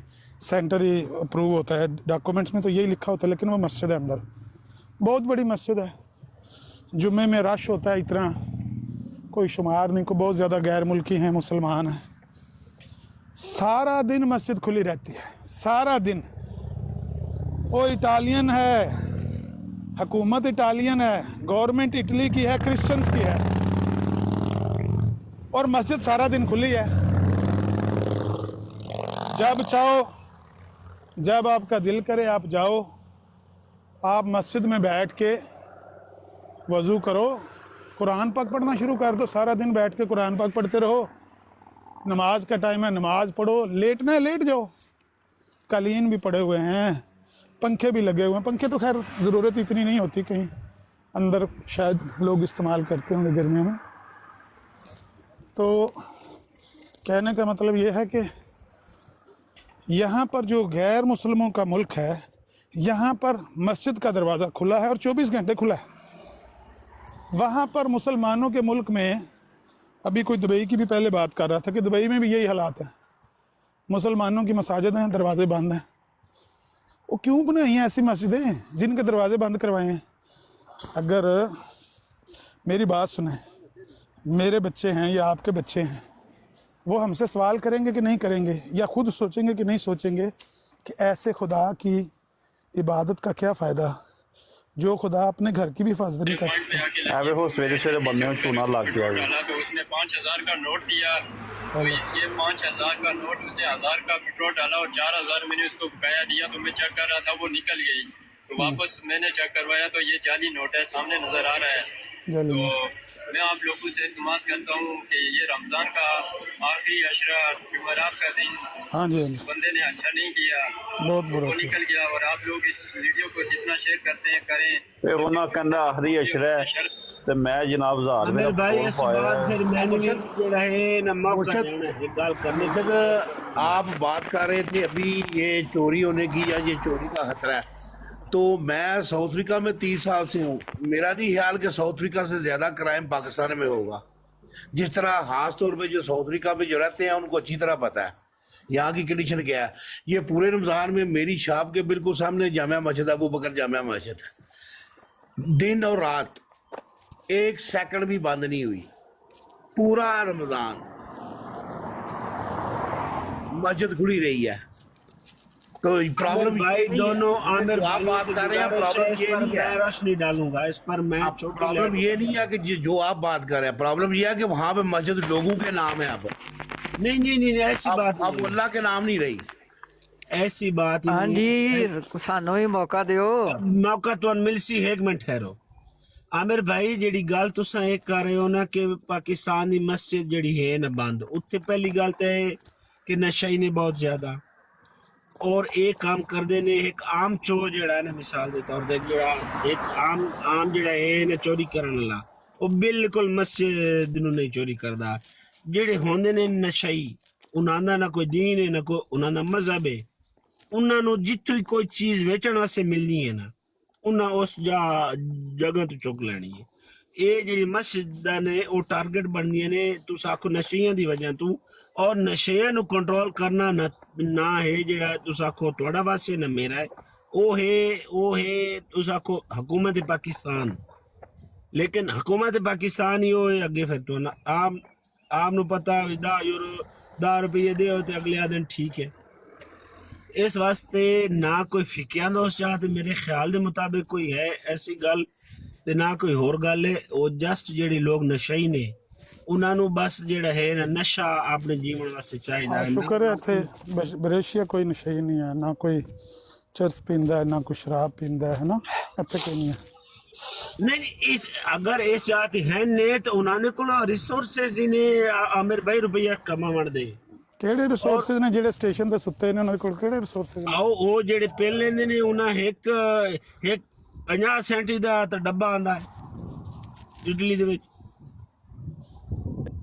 सेंटर ही अप्रूव होता है, डॉक्यूमेंट्स में तो यही लिखा होता है, लेकिन वो मस्जिद है अंदर, बहुत बड़ी मस्जिद है। जुम्मे में रश होता है इतना कोई शुमार नहीं, को बहुत ज़्यादा गैर मुल्की हैं, मुसलमान हैं, सारा दिन मस्जिद खुली रहती है, सारा दिन। वो इटालियन है, हुकूमत इटालियन है, गवर्नमेंट इटली की है, क्रिश्चियंस की है, और मस्जिद सारा दिन खुली है। जब चाहो, जब आपका दिल करे आप जाओ, आप मस्जिद में बैठ के वज़ू करो, कुरान पाक पढ़ना शुरू कर दो, सारा दिन बैठ के कुरान पाक पढ़ते रहो। नमाज का टाइम है, नमाज पढ़ो, लेटना है लेट जाओ। कालीन भी पड़े हुए हैं, पंखे भी लगे हुए हैं। पंखे तो खैर ज़रूरत इतनी नहीं होती, कहीं अंदर शायद लोग इस्तेमाल करते होंगे गर्मियों में। तो कहने का मतलब ये है कि यहाँ पर जो गैर मुसलमानों का मुल्क है, यहाँ पर मस्जिद का दरवाज़ा खुला है और 24 घंटे खुला है। वहाँ पर मुसलमानों के मुल्क में, अभी कोई दुबई की भी पहले बात कर रहा था कि दुबई में भी यही हालात है, मुसलमानों की मसाजिद हैं, दरवाजे बंद हैं। वो क्यों बनाई हैं ऐसी मस्जिदें जिनके दरवाजे बंद करवाए हैं? अगर मेरी बात सुने, मेरे बच्चे हैं या आपके बच्चे हैं, वो हमसे सवाल करेंगे कि नहीं करेंगे, या खुद सोचेंगे कि नहीं सोचेंगे कि ऐसे खुदा की इबादत का क्या फ़ायदा जो खुदा अपने घर की भी हिफाजत नहीं कर सकते। अबे वो सवेरे सवेरे बंदे में चूना लग गया। तो उसने 5,000 का नोट दिया, तो ये 5,000 का नोट उसे 1,000 का पेट्रोल डाला और 4,000 मैंने उसको बकाया दिया। तो मैं चेक कर रहा था, वो निकल गई। तो वापस मैंने चेक करवाया तो ये जाली नोट है, सामने नजर आ रहा है। तो मैं आप लोगों से इल्तिमास करता हूँ कि ये रमज़ान का आखिरी अशरा, जुमेरात का दिन, हाँ जी, बंदे ने अच्छा नहीं किया, बहुत बुरा वो निकल गया। और आप लोग इस वीडियो को जितना शेयर करते हैं करें। वो ना कहंदा आखिरी अशरा है ते मैं जनाब ज़ार आमिर भाई इस बात फिर मैंने भी रहे ना मौका देना है गाल करने से। आप बात कर रहे थे अभी ये चोरी होने की या ये चोरी का खतरा है, तो मैं साउथ अफ्रीका में 30 साल से हूँ। मेरा नहीं ख्याल कि साउथ अफ्रीका से ज़्यादा क्राइम पाकिस्तान में होगा। जिस तरह खास तौर पे जो साउथ अफ्रीका में जो रहते हैं उनको अच्छी तरह पता है यहाँ की कंडीशन क्या है। ये पूरे रमज़ान में मेरी शॉप के बिल्कुल सामने जामिया मस्जिद, अबू बकर जामिया मस्जिद, दिन और रात 1 सेकंड भी बंद नहीं हुई। पूरा रमज़ान मस्जिद खुली रही है। तो प्रॉब्लम भाई दोनों आमिर आप बात कर रहे हैं, प्रॉब्लम ये नहीं है, मैं रोशनी डालूंगा इस पर। मैं प्रॉब्लम ये नहीं है कि जो आप बात कर रहे हैं, प्रॉब्लम ये है कि वहाँ पे मस्जिद लोगों के नाम है। अब नहीं ऐसी बात अब अल्लाह के नाम नहीं रही, ऐसी बात ही हाँ जी, सानू भी मौका दियो। मौका तो मिल सी। एक मिनट ठहरो आमिर भाई, जेडी गल तुसा एक कर रहे हो ना कि पाकिस्तान की मस्जिद जेडी है ना बंद, उत्थे पहली गल तो है कि नशाई ने बहुत ज्यादा, और एक काम कर देने एक आम चोर जड़ा है ना, मिसाल दे तौर ते जड़ा एक आम जड़ा है ना चोरी करने वाला, वो बिल्कुल मस्जिद नूं नहीं चोरी करदा। जेड़े होंदे ने नशाई, उन्हां दा ना कोई दीन है ना कोई उन्हां दा मजहब है। उन्हां नूं जित्थों कोई चीज वेचण वास्ते मिलनी है ना, उन्हां उस जगह तो चुक लेनी है। ये जेड़ी मस्जिद ने वो टारगेट बनदियां ने, तुस आखो नशियां दी वजह तू, और नशियां नूं कंट्रोल करना ना है जेड़ा तुस आखो तुहाड़ा वास्ते ना मेरा है, वो है तुस आखो हुकूमत पाकिस्तान। लेकिन हुकूमत पाकिस्तान ही हो अगे फिर तो ना आप नूं पता 10 रुपये दे ते अगले दिन ठीक है। इस वास्ते ना कोई फिकिया दोस्त चाहते मेरे ख्याल के मुताबिक कोई है ऐसी गल, ते ना कोई होर गल है। वो जस्ट जेडे लोग नशाई ने उन्होंने बस जेड़ा है ना नशा अपने जीवन वास्ते चाहिए। शुक्र है इत्थे बरेशिया कोई नशे नहीं है, ना कोई चरस पींदा है, ना कोई शराब पींदा है ना, इत्थे कोई नहीं है। नहीं इस अगर इस जाति है ने तो उन्होंने को रिसोर्सेज ही ने आमिर भाई रुपया कमावन दे। ਕਿਹੜੇ ਰਿਸੋਰਸਸ ਨੇ ਜਿਹੜੇ ਸਟੇਸ਼ਨ ਤੇ ਸੁੱਤੇ ਨੇ, ਉਹਨਾਂ ਕੋਲ ਕਿਹੜੇ ਰਿਸੋਰਸਸ ਨੇ? ਆਓ ਉਹ ਜਿਹੜੇ ਪਿਲ ਲੈਂਦੇ ਨੇ ਉਹਨਾਂ ਇੱਕ 50 ਸੈਂਟ ਦਾ ਤਾਂ ਡੱਬਾ ਆਂਦਾ ਹੈ ਇਟਲੀ ਦੇ ਵਿੱਚ।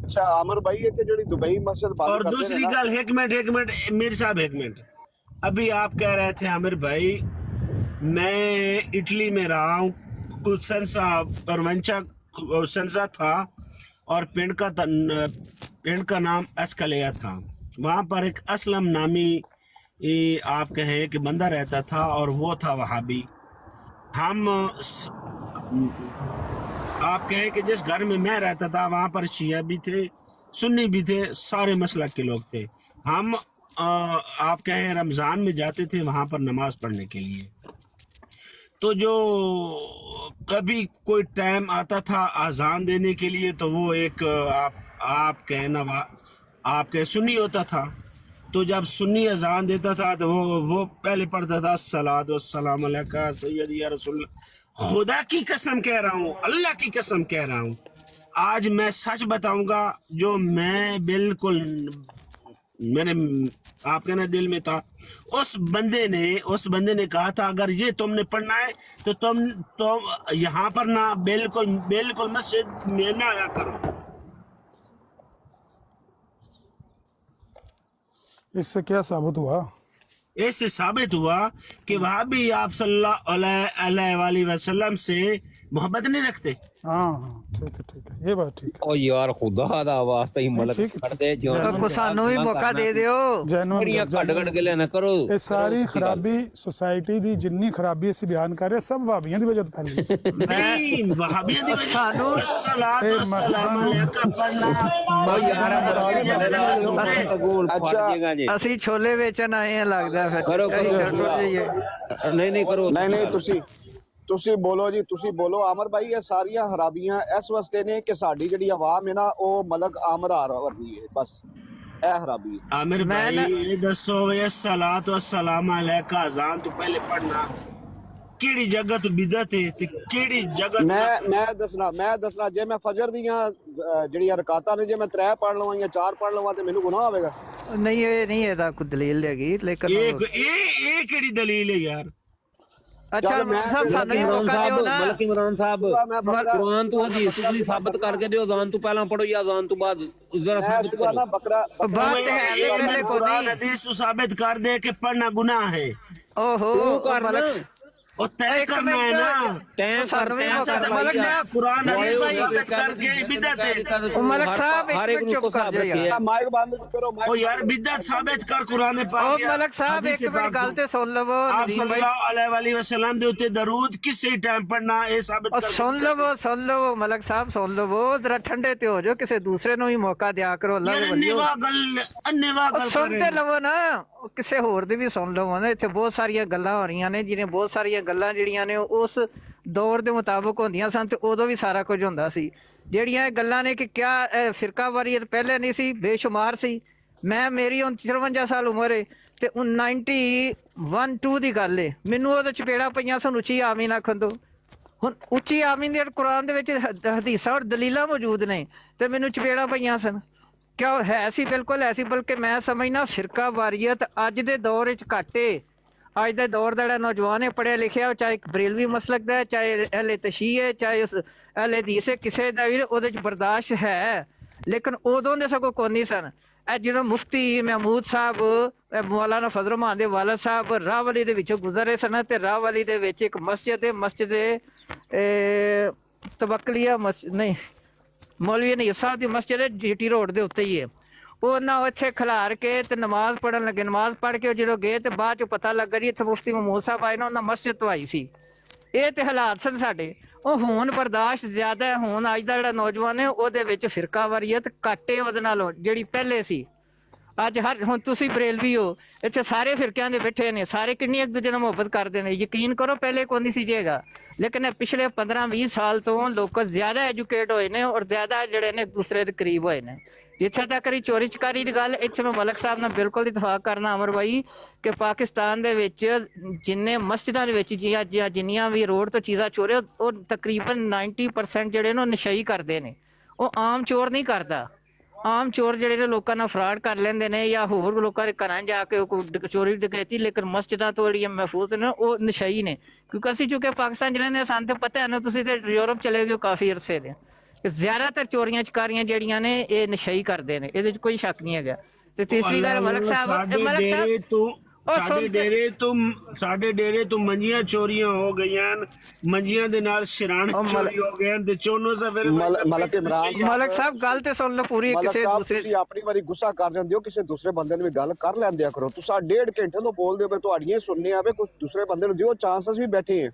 अच्छा आमिर भाई इतने जड़ी दुबई मस्जिद बंद और करते दूसरी ने ना, गल एक मिनट मेरे साहब एक मिनट, अभी आप कह रहे थे आमिर भाई मैं इटली में रहा हूँ, सेंसा था और पिंड का नाम एस्कलिया था। वहाँ पर एक असलम नामी आप कहें कि बंदा रहता था और वो था वहाबी। हम आप कहें कि जिस घर में मैं रहता था वहाँ पर शिया भी थे, सुन्नी भी थे, सारे मसलक के लोग थे। हम आप कहें रमज़ान में जाते थे वहाँ पर नमाज पढ़ने के लिए। तो जो कभी कोई टाइम आता था आज़ान देने के लिए, तो वो एक आप कहना आप कह सुन्नी होता था, तो जब सुन्नी अजान देता था तो वो पहले पढ़ता था अस्सलातु वस्सलाम अलैका सय्यदी या रसूल। खुदा की कसम कह रहा हूँ, अल्लाह की कसम कह रहा हूँ, आज मैं सच बताऊंगा जो मैं बिल्कुल मेरे आप कहना दिल में था। उस बंदे ने कहा था अगर ये तुमने पढ़ना है तो तुम यहाँ पर ना बिल्कुल मस्जिद में ना आया करो। इससे क्या साबित हुआ? इससे साबित हुआ कि वहाँ भी आप सल्लल्लाहु अलैहि वसल्लम से मोहब्बत नहीं रखते। हाँ ठीक है, ये बात ठीक है। ओ यार खुदा दा वास्ता ही मलक ठीक है। कर दे जो को सानू भी मौका दे दियो। बड़ियां कट के लेना करो। ਇਹ ਸਾਰੀ ਖਰਾਬੀ ਸੋਸਾਇਟੀ ਦੀ ਜਿੰਨੀ ਖਰਾਬੀ ਅਸੀਂ ਬਿਆਨ ਕਰ ਰਹੇ ਸਭ ਵਾਬੀਆਂ ਦੀ ਵਜ੍ਹਾ ਤੋਂ ਫੈਲੀ ਹੈ। नहीं वहाबियों की वजह सानू अस्सलातु वस्सलाम अलैका पढ़ना ओ यार कबूल फट जाएगा जी। ਅਸੀਂ ਛੋਲੇ ਵੇਚਣ ਆਏ ਆ ਲੱਗਦਾ ਫਿਰ करो ਅਸੀਂ करो ਡਰ ਜਾਈਏ। नहीं करो ਨਹੀਂ ਤੁਸੀਂ ਬੋਲੋ ਜੀ, ਤੁਸੀਂ ਬੋਲੋ। ਆਮਰ ਭਾਈ ਇਹ ਸਾਰੀਆਂ ਖਰਾਬੀਆਂ ਇਸ ਵਾਸਤੇ ਨੇ ਕਿ ਸਾਡੀ ਜਿਹੜੀ ਆਵਾਮ ਹੈ ਨਾ ਉਹ ਮਲਕ ਆਮਰ ਆ ਰਹੀ ਹੈ, ਬਸ ਇਹ ਖਰਾਬੀ ਹੈ। आमिर भाई ये दसो अस्सलातु वस्सलाम अलैका अजान तो पहले पढ़ना ਕਿਹੜੀ ਜਗ੍ਹਾ ਤੋਂ ਬਿਦਅਤ ਹੈ ਤੇ ਕਿਹੜੀ ਜਗ੍ਹਾ ਮੈਂ ਦੱਸਣਾ ਜੇ ਮੈਂ ਫਜਰ ਦੀਆਂ ਜਿਹੜੀਆਂ ਰਕਾਤਾਂ ਨੇ ਜੇ ਮੈਂ 3 ਪੜ੍ਹ ਲਵਾਂ ਜਾਂ 4 ਪੜ੍ਹ ਲਵਾਂ ਤੇ ਮੈਨੂੰ ਗੁਨਾਹ ਹੋਵੇਗਾ? ਨਹੀਂ ਇਹ ਨਹੀਂ ਇਹਦਾ ਕੋਈ ਦਲੀਲ ਹੈਗੀ ਲੇਕਿਨ ਇਹ ਕਿਹੜੀ ਦਲੀਲ ਹੈ ਯਾਰ? अच्छा साहब सानू भी मौका दियो ना। मलक इमरान साहब कुरान तो हदीस ਤੁਸੀਂ ਸਾਬਤ ਕਰਕੇ ਦਿਓ ਅਜ਼ਾਨ ਤੋਂ ਪਹਿਲਾਂ ਪੜੋ ਜਾਂ ਅਜ਼ਾਨ ਤੋਂ ਬਾਅਦ ਜ਼ਰਾ ਸਾਬਤ ਕਰੋ। बात है पहले को कुरान नहीं। हदीस तो साबित कर दे कि पढ़ना गुनाह है। ओहो तू करना और तय करना है ना, तय करते हैं ऐसा तो मलक ने कुरान हदीस को साबित करके बिदअत है। मलक साहब हर एक चुप कर जाओ यार। ਮਾਈਕ ਬੰਦ ਕਰੋ। ओ यार बिदअत साबित कर कुरान में ओ मलक साहब एक मेरी गल ते सुन लवो। आप सल्लल्लाहु अलैहि वसल्लम दे उत्ते दरूद किस टाइम पढ़ना ये साबित कर। सुन लवो मलक साहब सुन लवो, जरा ठंडे ते हो जाओ, किसी दूसरे नु भी मौका दिया करो। अल्लाह दे वलियो अन्नेवा गल सुनते लवो ना, ਕਿਸੇ ਹੋਰ ਦੀ ਵੀ ਸੁਣ ਲਵੋ ਨਾ। ਇੱਥੇ ਬਹੁਤ ਸਾਰੀਆਂ ਗੱਲਾਂ ਹੋ ਰਹੀਆਂ ਨੇ ਜਿਹਨੇ ਬਹੁਤ ਸਾਰੀਆਂ ਗੱਲਾਂ ਜਿਹੜੀਆਂ ਨੇ ਉਸ ਦੌਰ ਦੇ ਮੁਤਾਬਕ ਹੁੰਦੀਆਂ ਸਨ ਤੇ ਉਦੋਂ ਵੀ ਸਾਰਾ ਕੁਝ ਹੁੰਦਾ ਸੀ। ਜਿਹੜੀਆਂ ਇਹ ਗੱਲਾਂ ਨੇ ਕਿ ਕਿਆ ਫਿਰਕਾ ਵਾਰੀਅਤ ਪਹਿਲੇ ਨਹੀਂ ਸੀ, ਬੇਸ਼ੁਮਾਰ ਸੀ। ਮੇਰੀ ਹੁਣ 53 ਸਾਲ ਉਮਰ ਹੈ ਤੇ 91-2 ਦੀ ਗੱਲ ਹੈ। ਮੈਨੂੰ ਉਹਦੇ ਚਪੇੜਾ ਪਈਆਂ ਸਨ ਉੱਚੀ ਆਮੀਨ ਆਖਣ ਤੋਂ। ਹੁਣ ਉੱਚੀ ਆਮੀਨ ਦੇ ਕੁਰਾਨ ਦੇ ਵਿੱਚ ਹਦੀਸਾਂ ਔਰ ਦਲੀਲਾਂ ਮੌਜੂਦ ਨੇ ਤੇ ਮੈਨੂੰ ਚਪੇੜਾ ਪਈਆਂ ਸਨ। ਕਿਉਂ ਹੈ ਸੀ? ਬਿਲਕੁਲ ਹੈ ਸੀ। ਬਲਕਿ ਮੈਂ ਸਮਝਣਾ ਫਿਰਕਾ ਵਾਰੀਅਤ ਅੱਜ ਦੇ ਦੌਰ ਵਿੱਚ ਘੱਟ ਏ। ਅੱਜ ਦੇ ਦੌਰ ਦਾ ਜਿਹੜਾ ਨੌਜਵਾਨ ਹੈ ਪੜ੍ਹਿਆ ਲਿਖਿਆ, ਚਾਹੇ ਬਰੇਲਵੀ ਮਸਲਕ ਦਾ ਹੈ, ਚਾਹੇ ਅਹਲੇ ਤਸ਼ੀਹ ਹੈ, ਚਾਹੇ ਉਸ ਅਹਲੇ ਹਦੀਸ ਹੈ, ਕਿਸੇ ਦਾ ਵੀ ਉਹਦੇ 'ਚ ਬਰਦਾਸ਼ਤ ਹੈ। ਲੇਕਿਨ ਉਦੋਂ ਦੇ ਸਗੋਂ ਕੋਈ ਨਹੀਂ ਸਨ। ਇਹ ਜਿਹੜਾ ਮੁਫਤੀ ਮਹਿਮੂਦ ਸਾਹਿਬ, ਮੌਲਾਨਾ ਫਜ਼ਲ ਰਹਿਮਾਨ ਦੇ ਵਾਲਦ ਸਾਹਿਬ ਰਾਹਵਲੀ ਦੇ ਵਿੱਚੋਂ ਗੁਜ਼ਰੇ ਸਨ ਤੇ ਰਾਹਵਲੀ ਦੇ ਵਿੱਚ ਇੱਕ ਮਸਜਿਦ ਹੈ, ਮਸਜਿਦ ਤਵੱਕਲੀਆ ਮਸਜਿਦ ਨਹੀਂ, ਮੌਲਵੀ ਨਹੀਂ ਸਾਹਿਬ ਦੀ ਮਸਜਿਦ ਹੈ, GT ਰੋਡ ਦੇ ਉੱਤੇ ਹੀ ਹੈ। ਉਹਨਾਂ ਉੱਥੇ ਖਿਲਾਰ ਕੇ ਤੇ ਨਮਾਜ਼ ਪੜ੍ਹਨ ਲੱਗੇ। ਨਮਾਜ਼ ਪੜ੍ਹ ਕੇ ਜਦੋਂ ਗਏ ਤੇ ਬਾਅਦ ਚ ਪਤਾ ਲੱਗਾ ਜੀ ਇੱਥੇ ਮੁਫਤੀ ਮਹਿਮੂਦ ਸਾਹਿਬ ਆਏ ਨਾ, ਉਹਨਾਂ ਮਸਜਿਦ ਤੋਂ ਆਈ ਸੀ। ਇਹ ਤੇ ਹਾਲਾਤ ਸਨ ਸਾਡੇ। ਉਹ ਹੁਣ ਬਰਦਾਸ਼ਤ ਜ਼ਿਆਦਾ ਹੈ। ਹੁਣ ਅੱਜ ਦਾ ਜਿਹੜਾ ਨੌਜਵਾਨ ਹੈ ਉਹਦੇ ਵਿੱਚ ਫਿਰਕਾ ਵਾਰੀਅਤ ਘੱਟ ਹੈ ਉਹਦੇ ਨਾਲੋਂ ਜਿਹੜੀ ਪਹਿਲੇ ਸੀ। ਅੱਜ ਹੁਣ ਤੁਸੀਂ ਬਰੇਲਵੀ ਹੋ, ਇੱਥੇ ਸਾਰੇ ਫਿਰਕਿਆਂ ਦੇ ਬੈਠੇ ਨੇ, ਸਾਰੇ ਕਿੰਨੀ ਇੱਕ ਦੂਜੇ ਨਾਲ ਮੁਹੱਬਤ ਕਰਦੇ ਨੇ। ਯਕੀਨ ਕਰੋ ਪਹਿਲੇ ਕੋਈ ਨਹੀਂ ਸੀ ਜੇਗਾ, ਲੇਕਿਨ ਪਿਛਲੇ 15-20 ਸਾਲ ਤੋਂ ਲੋਕ ਜ਼ਿਆਦਾ ਐਜੂਕੇਟ ਹੋਏ ਨੇ ਔਰ ਜ਼ਿਆਦਾ ਜਿਹੜੇ ਨੇ ਇੱਕ ਦੂਸਰੇ ਦੇ ਕਰੀਬ ਹੋਏ ਨੇ। ਜਿੱਥੇ ਤੱਕ ਚੋਰੀ ਚਕਾਰੀ ਦੀ ਗੱਲ, ਇੱਥੇ ਮੈਂ ਮਲਕ ਸਾਹਿਬ ਨਾਲ ਬਿਲਕੁਲ ਇਤਫਾਕ ਕਰਨਾ ਅਮਰ ਬਾਈ ਕਿ ਪਾਕਿਸਤਾਨ ਦੇ ਵਿੱਚ ਜਿੰਨੇ ਮਸਜਿਦਾਂ ਦੇ ਵਿੱਚ ਜਿੰਨੀਆਂ ਵੀ ਰੋਡ ਤੋਂ ਚੀਜ਼ਾਂ ਚੋਰੇ, ਉਹ ਤਕਰੀਬਨ 90% ਜਿਹੜੇ ਨੇ ਉਹ ਨਸ਼ਈ ਕਰਦੇ ਨੇ। ਉਹ ਆਮ ਚੋਰ ਨਹੀਂ ਕਰਦਾ। ਆਮ ਚੋਰ ਜਿਹੜੇ ਨੇ ਲੋਕਾਂ ਨਾਲ ਫਰਾਡ ਕਰ ਲੈਂਦੇ ਨੇ ਜਾਂ ਹੋਰ ਲੋਕਾਂ ਦੇ ਘਰਾਂ ਜਾ ਕੇ ਚੋਰੀ ਡਕੈਤੀ, ਲੇਕਿਨ ਮਸਜਿਦਾਂ ਤੋਂ ਜਿਹੜੀਆਂ ਮਹਿਫੂਜ਼ ਨੇ ਉਹ ਨਸ਼ਈ ਨੇ। ਕਿਉਂਕਿ ਅਸੀਂ ਚੁੱਕੇ ਪਾਕਿਸਤਾਨ ਜਿਹੜੇ ਨੇ ਸਾਨੂੰ ਤਾਂ ਪਤਾ ਹੈ ਨਾ, ਤੁਸੀਂ ਤੇ ਯੂਰਪ ਚਲੇ ਗਏ ਕਾਫੀ ਅਰਸੇ ਦੇ, ਜ਼ਿਆਦਾਤਰ ਚੋਰੀਆਂ ਚਕਾਰੀਆਂ ਜਿਹੜੀਆਂ ਨੇ ਇਹ ਨਸ਼ਈ ਕਰਦੇ ਨੇ, ਇਹਦੇ 'ਚ ਕੋਈ ਸ਼ੱਕ ਨਹੀਂ ਹੈਗਾ। ਤੇ ਤੀਸਰੀ ਗੱਲ ਮਲਕ ਸਾਹਿਬ ਸਾਡੇ ਡੇਰੇ ਤੋਂ ਮੰਜੀਆਂ ਚੋਰੀਆਂ ਹੋ ਗਈਆਂ, ਮੰਜੀਆਂ ਦੇ ਨਾਲ ਸਿਰਾਣ ਚੋਰੀ ਹੋ ਗਏ ਤੇ ਚੋਨੋ ਸੇ ਫਿਰ ਮਲਕ ਇਮਰਾਨ ਮਲਕ ਸਾਹਿਬ ਗੱਲ ਤੇ ਸੁਣ ਲਓ ਪੂਰੀ। ਕਿਸੇ ਦੂਸਰੇ ਤੁਸੀਂ ਆਪਣੀ ਵਾਰੀ ਗੁੱਸਾ ਕਰ ਜਾਂਦੇ ਹੋ, ਕਿਸੇ ਦੂਸਰੇ ਬੰਦੇ ਨੂੰ ਵੀ ਗੱਲ ਕਰ ਲੈਂਦਿਆ ਕਰੋ। ਤੁਸੀਂ 1.5 ਘੰਟੇ ਤੋਂ ਬੋਲਦੇ ਹੋ, ਤੁਹਾਡੀਆਂ ਸੁਣਨੇ ਆਵੇ ਕੋਈ ਦੂਸਰੇ ਬੰਦੇ ਨੂੰ ਦਿਓ ਚਾਂਸ। ਅਸੀਂ ਵੀ ਬੈਠੇ ਹਾਂ।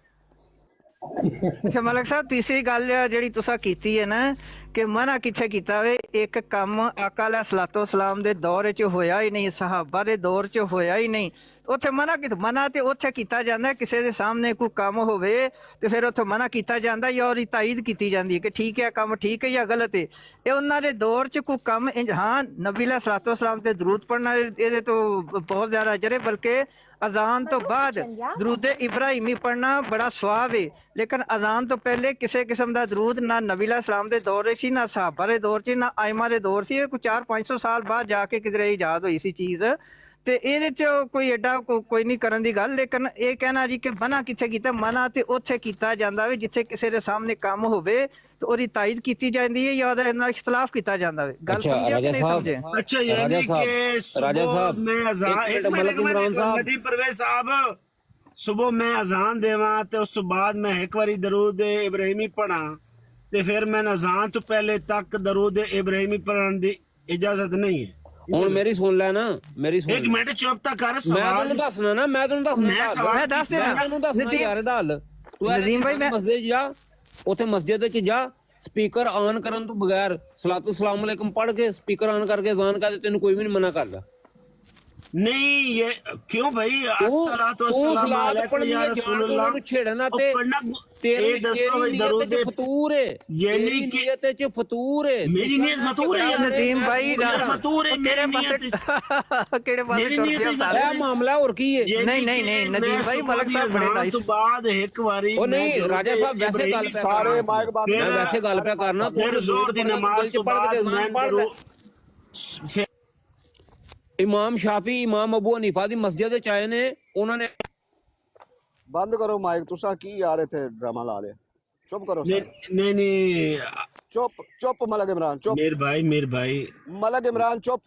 ਅੱਛਾ ਮਲਕ ਸਾਹਿਬ, ਤੀਸਰੀ ਗੱਲ ਜਿਹੜੀ ਤੁਸੀਂ ਕੀਤੀ ਹੈ ਨਾ ਕਿ ਮਨਾ ਕਿੱਥੇ ਕੀਤਾ ਵੇ, ਇੱਕ ਕੰਮ ਆਕਾ ਅਲੈਹਿਸਸਲਾਤੁ ਵਸਲਾਮ ਦੇ ਦੌਰ 'ਚ ਹੋਇਆ ਹੀ ਨਹੀਂ, ਸਹਾਬਾ ਦੇ ਦੌਰ 'ਚ ਹੋਇਆ ਹੀ ਨਹੀਂ। ਉੱਥੇ ਮਨਾ ਤੇ ਉੱਥੇ ਕੀਤਾ ਜਾਂਦਾ, ਕਿਸੇ ਦੇ ਸਾਹਮਣੇ ਕੋਈ ਕੰਮ ਹੋਵੇ ਤੇ ਫਿਰ ਉੱਥੇ ਮਨਾ ਕੀਤਾ ਜਾਂਦਾ ਜਾਂ ਉਹਦੀ ਤਾਈਦ ਕੀਤੀ ਜਾਂਦੀ ਹੈ ਕਿ ਠੀਕ ਹੈ ਕੰਮ ਠੀਕ ਹੈ ਜਾਂ ਗਲਤ ਹੈ। ਇਹ ਉਹਨਾਂ ਦੇ ਦੌਰ 'ਚ ਕੋਈ ਕੰਮ ਹਾਂ ਨਬੀ ਅਲੈਹਿਸਸਲਾਤੁ ਵਸਲਾਮ ਤੇ ਦਰੂਦ ਪੜ੍ਹਨਾ ਇਹਦੇ ਤੋਂ ਬਹੁਤ ਜ਼ਿਆਦਾ ਅਜਰ ਹੈ, ਬਲਕਿ ਅਜ਼ਾਨ ਤੋਂ ਬਾਅਦ ਦਰੂਦ ਇਬਰਾਹੀਮੀ ਪੜ੍ਹਨਾ ਬੜਾ ਸਵਾਬ ਹੈ। ਲੇਕਿਨ ਅਜ਼ਾਨ ਤੋਂ ਪਹਿਲੇ ਕਿਸੇ ਕਿਸਮ ਦਾ ਦਰੂਦ ਨਾ ਨਬੀ ਅਲੈਹਿਸਸਲਾਮ ਦੇ ਦੌਰ 'ਚ ਸੀ, ਨਾ ਸਹਾਬਾ ਦੇ ਦੌਰ 'ਚ, ਨਾ ਆਇਮਾ ਦੇ ਦੌਰ ਸੀ। ਇਹ ਕੋਈ 400-500 ਸਾਲ ਬਾਅਦ ਜਾ ਕੇ ਕਿਧਰੇ ਇਜਾਦ ਹੋਈ ਸੀ ਚੀਜ਼, ਤੇ ਇਹਦੇ 'ਚ ਕੋਈ ਐਡਾ ਕੋਈ ਨਹੀਂ ਕਰਨ ਦੀ ਗੱਲ। ਲੇਕਿਨ ਇਹ ਕਹਿਣਾ ਜੀ ਕਿ ਮਨਾ ਕਿੱਥੇ ਕੀਤਾ, ਮਨਾ ਤੇ ਉੱਥੇ ਕੀਤਾ ਜਾਂਦਾ ਵੇ ਜਿੱਥੇ ਕਿਸੇ ਦੇ ਸਾਹਮਣੇ ਕੰਮ ਹੋਵੇ ਤੇ ਉਹਦੀ ਤਾਇਦ ਕੀਤੀ ਜਾਂਦੀ ਹੈ ਜਾਂ ਉਹਦੇ ਨਾਲ ਇਖਤਲਾਫ ਕੀਤਾ ਜਾਂਦਾ ਵੇ। ਗੱਲ ਸਮਝਿਆ ਕਿ ਨਹੀਂ ਸਮਝੇ? अच्छा यानी कि राजा सुबह साहब, में अजान एक मिनट मलक इमरान साहब। नदी परवेज साहब, सुबह मैं अजान देवा ते उस तो बाद मैं एक बारी दरूद इब्राहिमी पढ़ा ते फिर मैं अजान तो पहले तक दरूद इब्राहिमी पढ़ने दी इजाजत नहीं है। ਹੁਣ ਮੇਰੀ ਸੁਣ ਲੈ ਨਾ, ਮੇਰੀ ਸੁਣ। एक मिनट चुप तक कर ਮੈਂ सवाल ਤੈਨੂੰ ਦੱਸਣਾ ਨਾ, ਮੈਂ ਤੈਨੂੰ ਦੱਸਣਾ ਮੈਂ ਸਵਾਲ ਮੈਂ ਦੱਸ ਦੇਣਾ। ਮੈਂ ਤੈਨੂੰ ਦੱਸਣਾ ਯਾਰ ਇਹਦਾ ਹੱਲ। ਤੂੰ ਨਦੀਮ ਭਾਈ, ਮੈਂ ਮਸਜਿਦ ਜਾ, ਉੱਥੇ ਮਸਜਿਦ ਵਿੱਚ ਜਾ, ਸਪੀਕਰ ਆਨ ਕਰਨ ਤੋਂ ਬਗੈਰ ਸਲਾਤੁ ਸਲਾਮ ਅਲੈਕੁਮ ਪੜ੍ਹ ਕੇ ਸਪੀਕਰ ਆਨ ਕਰਕੇ ਅਜ਼ਾਨ ਕਰ ਦੇ, ਤੈਨੂੰ ਕੋਈ ਵੀ ਨਹੀਂ ਮਨਾ ਕਰਦਾ। नहीं ये क्यों भाई अस्सलातु वस्सलाम अलैकुम या रसूलुल्लाह छेड़ना ਉਹ ਤੇ ਪੜ੍ਹਨਾ ਤੇਰੀ ਇਹ ਦੱਸੋ ਵੀ ਦਰੂਦ ਫਤੂਰ ਹੈ, ਯਾਨੀ ਤੇਰੀ ਕਿ ਨੀਅਤ ਚ ਫਤੂਰ ਹੈ। मेरी नीयत फतूर है यार। ਨਦੀਮ ਭਾਈ मेरा फतूर है ਕਿਹੜੇ मेरी ਪਾਸੇ नीयत ਕਿਹੜੇ ਪਾਸੇ ਮੇਰੀ ਤੁਰ ਨੀਅਤ ਪਿਆ ਹੀ ਸਾਰੇ? ਇਹ ਮਾਮਲਾ ਹੋਰ ਕੀ ਹੈ? ਨਹੀਂ, ਨਹੀਂ, ਨਹੀਂ, ਨਦੀਮ ਭਾਈ, ਮਲਕ ਸਾਹਿਬ ਬੜੇ nice। ਤੋਂ ਬਾਅਦ ਇੱਕ ਵਾਰੀ ਉਹ ਨਹੀਂ ਰਾਜਾ ਸਾਹਿਬ, ਵੈਸੇ ਗੱਲ ਪਿਆ ਸਾਰੇ ਕਰਨਾ। ਮਾਈਕ ਬੰਦ ਮੈਂ ਵੈਸੇ ਗੱਲ ਪਿਆ ਕਰਨਾ। ਫਿਰ ਜ਼ੋਰ ਦੀ ਨਮਾਜ਼ ਤੋਂ ਬਾਅਦ ਮੈਂ ਫਿਰ ਇਮਾਮ ਸ਼ਾਫੀ, ਇਮਾਮ ਅਬੂ ਹਨੀਫਾ ਦੀ ਮਸਜਿਦ ਵਿੱਚ ਆਏ ਨੇ, ਉਹਨਾਂ ਨੇ ਬੰਦ ਕਰੋ ਮਾਈਕ। ਤੁਸੀਂ ਕੀ ਯਾਰ ਇੱਥੇ ਡਰਾਮਾ ਲਾ ਲਿਆ? ਚੁੱਪ ਕਰੋ ਸਾਰੇ। नहीं नहीं ਚੁੱਪ ਚੁੱਪ ਮਲਕ ਇਮਰਾਨ ਚੁੱਪ। मेरे भाई ਮਲਕ ਇਮਰਾਨ ਚੁੱਪ।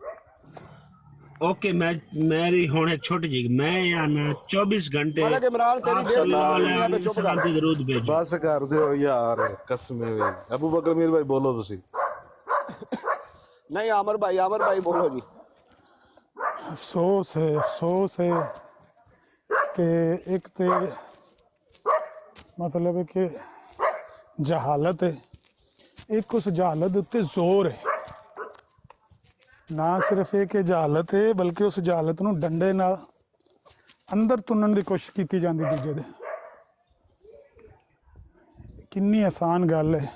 ओके मैं मेरी होने छोटी जी मैं आना 24 घंटे मलक इमरान तेरी आप देर सल्लल्लाहु दुनिया अलैहि में चुप वसल्लम कर। की दरूद भेजो। बस कर दो यार कसम है अबू बकर मीर भाई बोलो तुसी। नहीं आमर भाई बोलो जी। अफसोस है कि एक तो मतलब है कि जहालत है, एक उस जहालत उत्ते जोर है। ना सिर्फ एक जहालत है बल्कि उस जहालत नूं डंडे नाल अंदर तुनन की कोशिश की जाती दूजे दे। कितनी आसान गल है।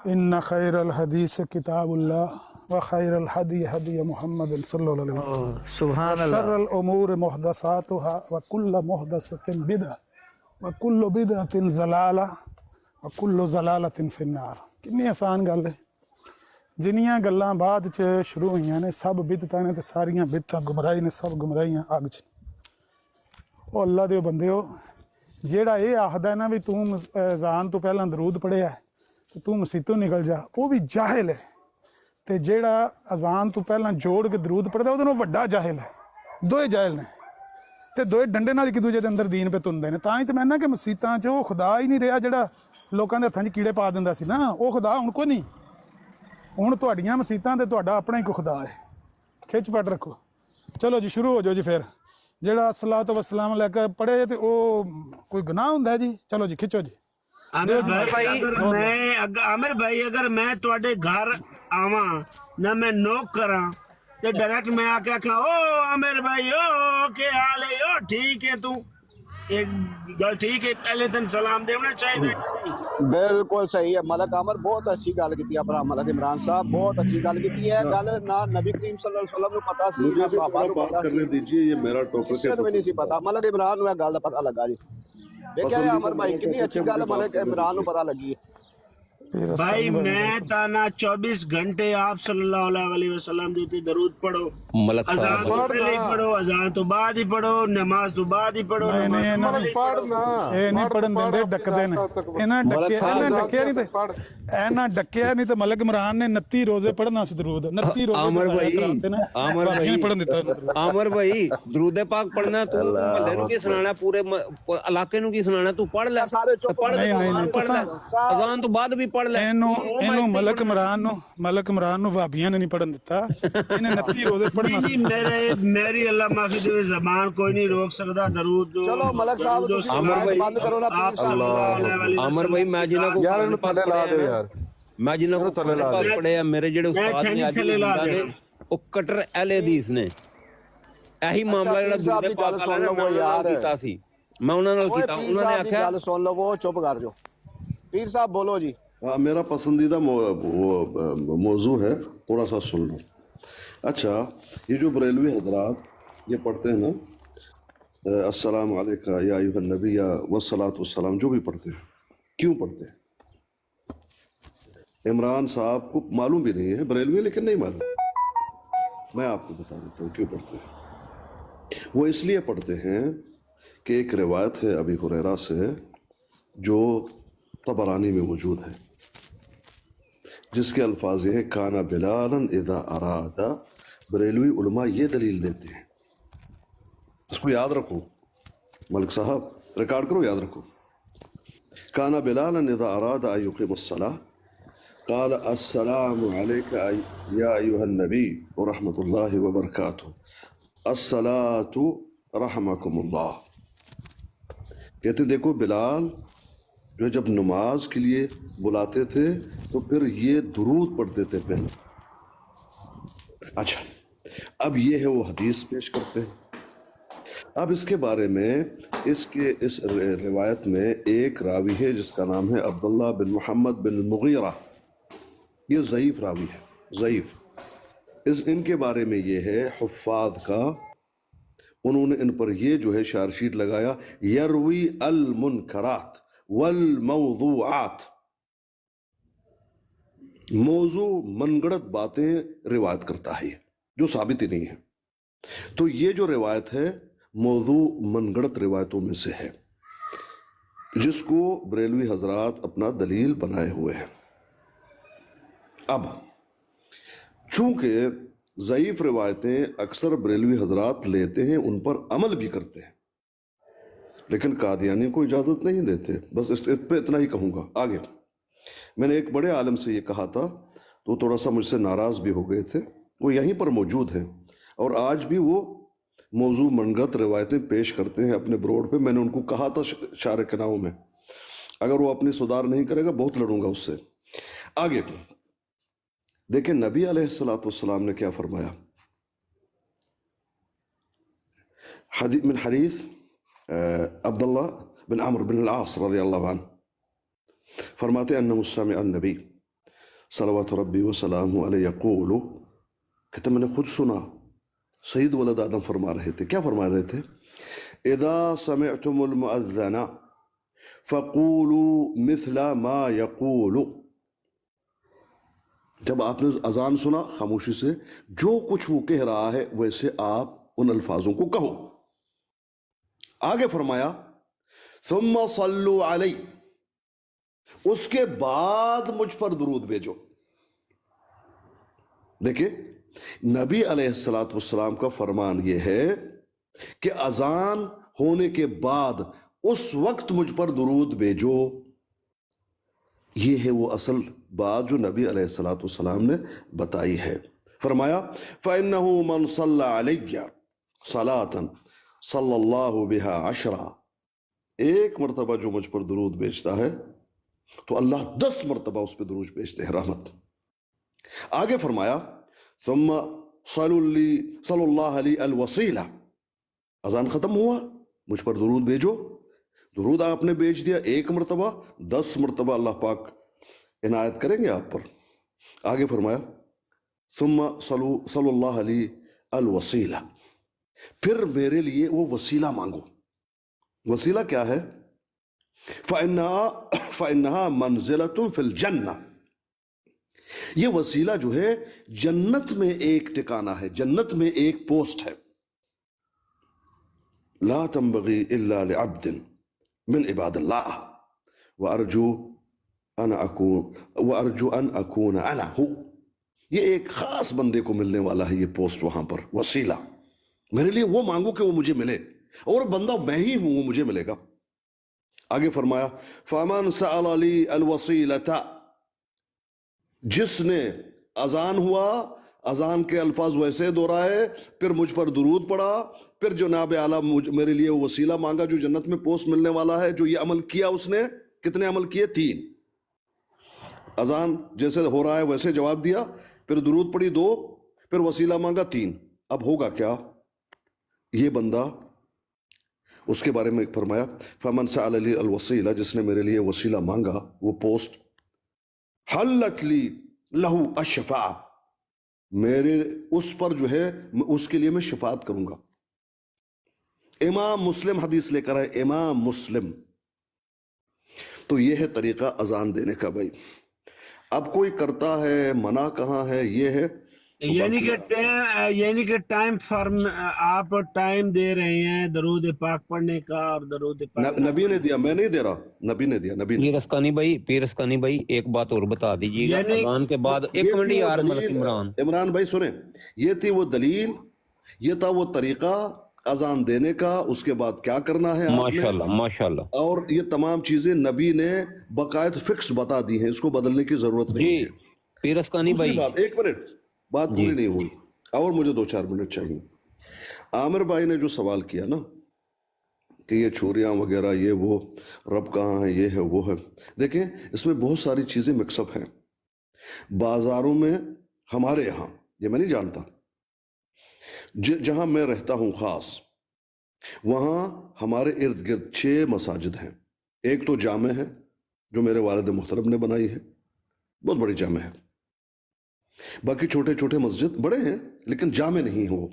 इन्ना खैरल हदीस किताबुल्लाह व खैरल हदी हदी मुहम्मद सल्लल्लाहु अलैहि वसल्लम सुभान अल्लाह। शर्रल उमूर मुहदसातुहा व कुल्लु मुहदसतिन बिदअह व कुल्लु बिदअतिन ज़लाला व कुल्लु ज़लालतिन फिन्नार। कितनी आसान गल है। जिन्नियां गल्लां बाद च शुरू होईयां ने सब बिदतां ने ते सारियां बिदतां गुमराही ने, सब गुमराहियां अग च। ओ अल्लाह दे बंदेओ, जेड़ा ये आखदा है ना भी तू अज़ान तो पहलां दरूद पढ़िया ते तू मसीतों निकल जा, वो भी जाहिल है। ते जेड़ा अज़ान तो पहलां जोड़ के दरूद पढ़दा ਉਹਦੇ ਨਾਲੋਂ ਵੱਡਾ ਜਾਹਿਲ ਹੈ। ਦੋਏ ਜਾਹਿਲ ਨੇ ਤੇ ਦੋਏ ਡੰਡੇ ਨਾਲ ਇੱਕ ਦੂਜੇ ਦੇ ਅੰਦਰ ਦੀਨ ਪੇ ਤੁੰਦੇ ਨੇ। ਤਾਂ ਹੀ ਤੇ ਮੈਂ ਨਾ ਕਿ ਮਸੀਤਾਂ 'ਚ ਉਹ ਖੁਦਾ ਹੀ ਨਹੀਂ ਰਿਹਾ ਜਿਹੜਾ ਲੋਕਾਂ ਦੇ ਹੱਥਾਂ 'ਚ ਕੀੜੇ ਪਾ ਦਿੰਦਾ ਸੀ ਨਾ। ਉਹ ਖੁਦਾ ਹੁਣ ਕੋਈ ਨਹੀਂ। ਹੁਣ ਤੁਹਾਡੀਆਂ ਮਸੀਤਾਂ ਤੇ ਤੁਹਾਡਾ ਆਪਣਾ ਹੀ ਕੋਈ ਖੁਦਾ ਹੈ। ਖਿੱਚ ਪੜ ਰੱਖੋ। ਚਲੋ ਜੀ ਸ਼ੁਰੂ ਹੋ ਜਾਓ ਜੀ। ਫਿਰ ਜਿਹੜਾ ਸਲਾਤੁ ਵਸਲਾਮ ਲੈ ਕੇ ਪੜ੍ਹੇ ਤੇ ਉਹ ਕੋਈ ਗੁਨਾਹ ਹੁੰਦਾ ਹੈ ਜੀ? ਚਲੋ ਜੀ ਖਿੱਚੋ ਜੀ। आमिर भाई अगर मैं तुहाडे घर आवा ना मैं नोक करा ते डायरेक्ट मैं आके आखा ओ आमिर भाई ओ के हाल है ओ ठीक है तू एक गल ठीक है पहले दिन सलाम देना चाहिए। बिल्कुल सही है। मलक आमर बहुत अच्छी गल की भरा मलक इमरान साहब, बहुत अच्छी गल की है। गल ना नबी करीम सल्लल्लाहु अलैहि वसल्लम को पता सी ना सहाबा को पता सी, दीजिए ये मेरा टॉपिक किसी को भी नहीं सी पता। मलक इमरान को गल पता लगा जी। देखिए अमर भाई कितनी अच्छी गल मलक इमरान को पता लगी है। भाई मैं ताना 24 घंटे आप सल्लल्लाहु अलैहि वसल्लम की दरूद पढ़ो, मलक अजान तो पहले ही पढ़ो, अजान तो बाद ही पढ़ो, नमाज तो बाद ही पढ़ो। ਇਹ ਨਹੀਂ ਪੜਨ ਦਿੰਦੇ, ਡੱਕਦੇ ਨੇ। ਇਹਨਾਂ ਡੱਕਿਆ ਨਹੀਂ ਤੇ ਮਲਕ ਇਮਰਾਨ ਨੇ 29 ਰੋਜ਼ੇ ਪੜਨਾ ਸੀ ਦਰੂਦ। 29 ਰੋਜ਼ੇ ਆਮਰ ਭਾਈ ਪੜਨ ਦਿੱਤਾ। ਆਮਰ ਭਾਈ ਦਰੂਦ ਪਾਕ ਪੜਨਾ ਤੂੰ ਮਹੱਲੇ ਨੂੰ ਕੀ ਸੁਣਾਣਾ, ਪੂਰੇ ਇਲਾਕੇ ਨੂੰ ਕੀ ਸੁਣਾਣਾ? ਤੂੰ ਪੜ ਲੈ, सारे चुप। ਪੜ ਲੈ, ਅਜ਼ਾਨ ਤੋਂ ਬਾਅਦ ਵੀ ਪੜ ਲੈ ਇਹਨੂੰ ਮਲਕ ਇਮਰਾਨ ਨੂੰ ਵਾਬੀਆਂ ਨੇ ਨਹੀਂ ਪੜਨ ਦਿੱਤਾ ਇਹਨੇ 29 ਰੋਜ਼ੇ ਪੜਨਾ जी मेरी अल्लाह माफी दे जबान कोई नहीं रोक सकता दरूद ਚਲੋ ਮਲਕ ਸਾਹਿਬ ਤੁਸੀਂ ਅਮਰ mic ਭਾਈ, ਬੰਦ ਕਰੋ ਨਾ ਪਲੀਜ਼ ਅਮਰ ਭਾਈ ਮੈਂ ਜਿਨ੍ਹਾਂ ਕੋ यार इन्हों थले ला दे यार ਮੈਂ ਜਿਨ੍ਹਾਂ ਕੋ ਥੱਲੇ ਲਾ ਦੇ। ਪੜਿਆ ਮੇਰੇ ਜਿਹੜੇ ਉਸਤਾਦ ਨੇ ਅੱਜ ਥੱਲੇ ਲਾ ਦੇ ਦੇਣਾ। ਉਹ ਕਟਰ ਅਹਿਲੇ ਹਦੀਸ ਨੇ ਇਹੀ ਮਾਮਲਾ ਜਿਹੜਾ ਪੀਰ ਸਾਹਿਬ ਦੂਜੇ ਦੀ ਗੱਲ ਪਾਕ ਸੁਣ ਵਾਲਿਆਂ ਨੇ ਲਵੋ ਉਹਨਾਂ ਨਾਲ ਯਾਰ। ਕੀਤਾ ਸੀ ਮੈਂ ਉਹਨਾਂ ਨਾਲ ਓਏ ਕੀਤਾ ਪੀਰ ਉਹਨਾਂ ਨੇ ਸਾਹਿਬ ਦੀ ਆਖਿਆ ਗੱਲ ਸੁਣ ਲਵੋ ਚੁੱਪ ਕਰ ਜਾਓ पीर साहब बोलो जी। हाँ, मेरा पसंदीदा मौजू है, थोड़ा सा सुन लो। अच्छा, ये जो बरेलवी हजरात ये पढ़ते हैं ना, अस्सलाम अलैका या अय्युहन नबी या वस्सलातु वस्सलाम, जो भी पढ़ते हैं, क्यों पढ़ते हैं? इमरान साहब को मालूम भी नहीं है बरेलवी, लेकिन नहीं मालूम, मैं आपको बता देता हूँ क्यों पढ़ते हैं। वो इसलिए पढ़ते हैं कि एक रिवायत है अबी हुरैरा से जो तबरानी में मौजूद है, जिसके अल्फाज ये है काना बिलालन इदा अरादा। बरेलवी उलमा ये दलील देते हैं, इसको याद रखो मलिक साहब, रिकॉर्ड करो, याद रखो। काना बिलालन इदा अरादा अन युक़िमस्सलाह क़ाल अस्सलामु अलैका या अय्युहन नबी व रहमतुल्लाहि व बरकातुहू अस्सलातु रहमकुमुल्लाह। कहते देखो बिलाल जो जब नमाज के लिए बुलाते थे तो फिर ये दुरूद पढ़ते थे पहले। अच्छा, अब ये है वो हदीस पेश करते हैं। अब इसके बारे में इस रिवायत में एक रावी है जिसका नाम है अब्दुल्ला बिन मोहम्मद बिन मुगीरा। ये ज़ईफ़ रावी है, ज़ईफ़। इनके बारे में ये है हुफ़्फ़ाज़ का, उन्होंने इन पर ये जो है शारशीट लगाया, यरवी अल मुनकरात वल मौज़ूआत, मौजू मनगढ़ंत बातें रिवायत करता है जो साबित ही नहीं है। तो ये जो रिवायत है मौजू मनगढ़ंत रिवायतों में से है, जिसको बरेलवी हजरात अपना दलील बनाए हुए हैं। अब चूंकि ज़ईफ़ रिवायतें अक्सर बरेलवी हजरात लेते हैं, उन पर अमल भी करते हैं, लेकिन कादियानी को इजाज़त नहीं देते। बस इस पे इतना ही कहूँगा। आगे मैंने एक बड़े आलम से ये कहा था तो थोड़ा सा मुझसे नाराज़ भी हो गए थे, वो यहीं पर मौजूद हैं और आज भी वो मौजू मनगत रिवायतें पेश करते हैं अपने ब्रोड पे। मैंने उनको कहा था शार के नाव में, अगर वो अपनी सुधार नहीं करेगा बहुत लड़ूंगा उससे। आगे देखें नबी अलैहिस्सलातु वस्सलाम ने क्या फरमाया। मिन हदीस अब्दुल्ला बिन अमर बिन अल-आस रज़ियल्लाहु अन्हु फरमाते हैं अन्नहु समिअ अन्नबी सल्लल्लाहु रब्बी व सलामुहु अलैहि यक़ूलु, कहते मैंने खुद सुना सईद वलद आदम फरमा रहे थे। क्या फरमा रहे थे? इज़ा समिअतुमुल मुअज़्ज़िना फ़क़ूलू मिस्ला मा यक़ूलु, जब आपने अजान सुना खामोशी से जो कुछ वो कह रहा है वैसे आप उन अल्फाजों को कहो। आगे फरमाया सुम्मा सल्लु अलैहि, उसके बाद मुझ पर दुरूद भेजो। देखिए नबी अलैहिस्सलातु वस्सलाम का फरमान यह है कि अजान होने के बाद उस वक्त मुझ पर दुरूद भेजो। ये है वो असल बात जो नबी अलैहिस्सलातु वस्सलाम ने बताई है। फरमाया फ़इन्नहु मन सल्ला अलैया सलातन सल्लल्लाहु बिहा अशरा, एक मरतबा जो मुझ पर दुरूद भेजता है तो अल्लाह 10 मरतबा उस पर दुरूद भेजते हैं, रहमत। आगे फरमाया सुम्मा सल्लल्लाहु अलैहि अल वसीला, अजान खत्म हुआ मुझ पर दुरूद भेजो। दुरूद आपने भेज दिया 1 मरतबा, 10 मरतबा अल्लाह पाक इनायत करेंगे आप पर। आगे फरमाया सुम्मा सल्लल्लाहु अलैहि अल वसीला, फिर मेरे लिए वो वसीला मांगो। वसीला क्या है? फ़इन्नहा मंज़िलतुन फ़िल जन्ना, ये वसीला जो है जन्नत में एक ठिकाना है, जन्नत में एक पोस्ट है। ला तंबगी इल्ला लिअब्दिन मिन इबादिल्लाह व अर्जू अन अकून अना हू, ये एक खास बंदे को मिलने वाला है ये पोस्ट वहां पर, वसीला। मेरे लिए वो मांगो कि वो मुझे मिले, और बंदा मैं ही हूं, वो मुझे मिलेगा। आगे फरमाया फमन सअल ली अल वसीलता जिसने अजान हुआ, अजान के अल्फाज वैसे दोहराए, फिर मुझ पर दुरूद पड़ा, फिर जनाब आला मेरे लिए वसीला मांगा जो जन्नत में पोस्ट मिलने वाला है, जो ये अमल किया उसने, कितने अमल किए? 3। अजान जैसे हो रहा है वैसे जवाब दिया, फिर दुरूद पड़ी 2, फिर वसीला मांगा 3। अब होगा क्या? ये बंदा, उसके बारे में फरमाया फमन सअलनी अल वसीला, जिसने मेरे लिए वसीला मांगा, वो पोस्ट, हल्लत ली लहू अशफा, मेरे उस पर जो है उसके लिए मैं शफात करूंगा। इमाम मुस्लिम हदीस लेकर आए, इमाम मुस्लिम। तो ये है तरीका अजान देने का भाई। अब कोई करता है, मना कहाँ है, ये है यानी कि टाइम फॉर्म आप टाइम दे रहे हैं दरूद पाक पढ़ने का, और दरूद पाक नबी ने दिया, मैं नहीं दे रहा, नबी ने दिया। नबी ने। पीर रस्कानी भाई एक बात और बता दीजिएगा अजान के बाद। एक मिनट यार मलिक इमरान भाई सुने, ये थी वो दलील, ये था वो तरीका अजान देने का, उसके बाद क्या करना है माशाल्लाह माशाल्लाह। और ये तमाम चीजें नबी ने बकायद फिक्स बता दी हैं, इसको बदलने की जरूरत नहीं है। पीर रस्कानी भाई बात, एक मिनट, बात पूरी नहीं हुई और मुझे 2-4 मिनट चाहिए। आमिर भाई ने जो सवाल किया ना कि ये चोरियां वगैरह, ये वो, रब कहाँ है, ये है वो है, देखें इसमें बहुत सारी चीजें मिक्सअप हैं। बाजारों में हमारे यहाँ, ये मैं नहीं जानता, जहां मैं रहता हूं खास, वहां हमारे इर्द गिर्द 6 मसाजिद हैं। एक तो जामे है जो मेरे वालिद मुहतरम ने बनाई है, बहुत बड़ी जामे है। बाकी छोटे छोटे मस्जिद बड़े हैं लेकिन जामे नहीं हो,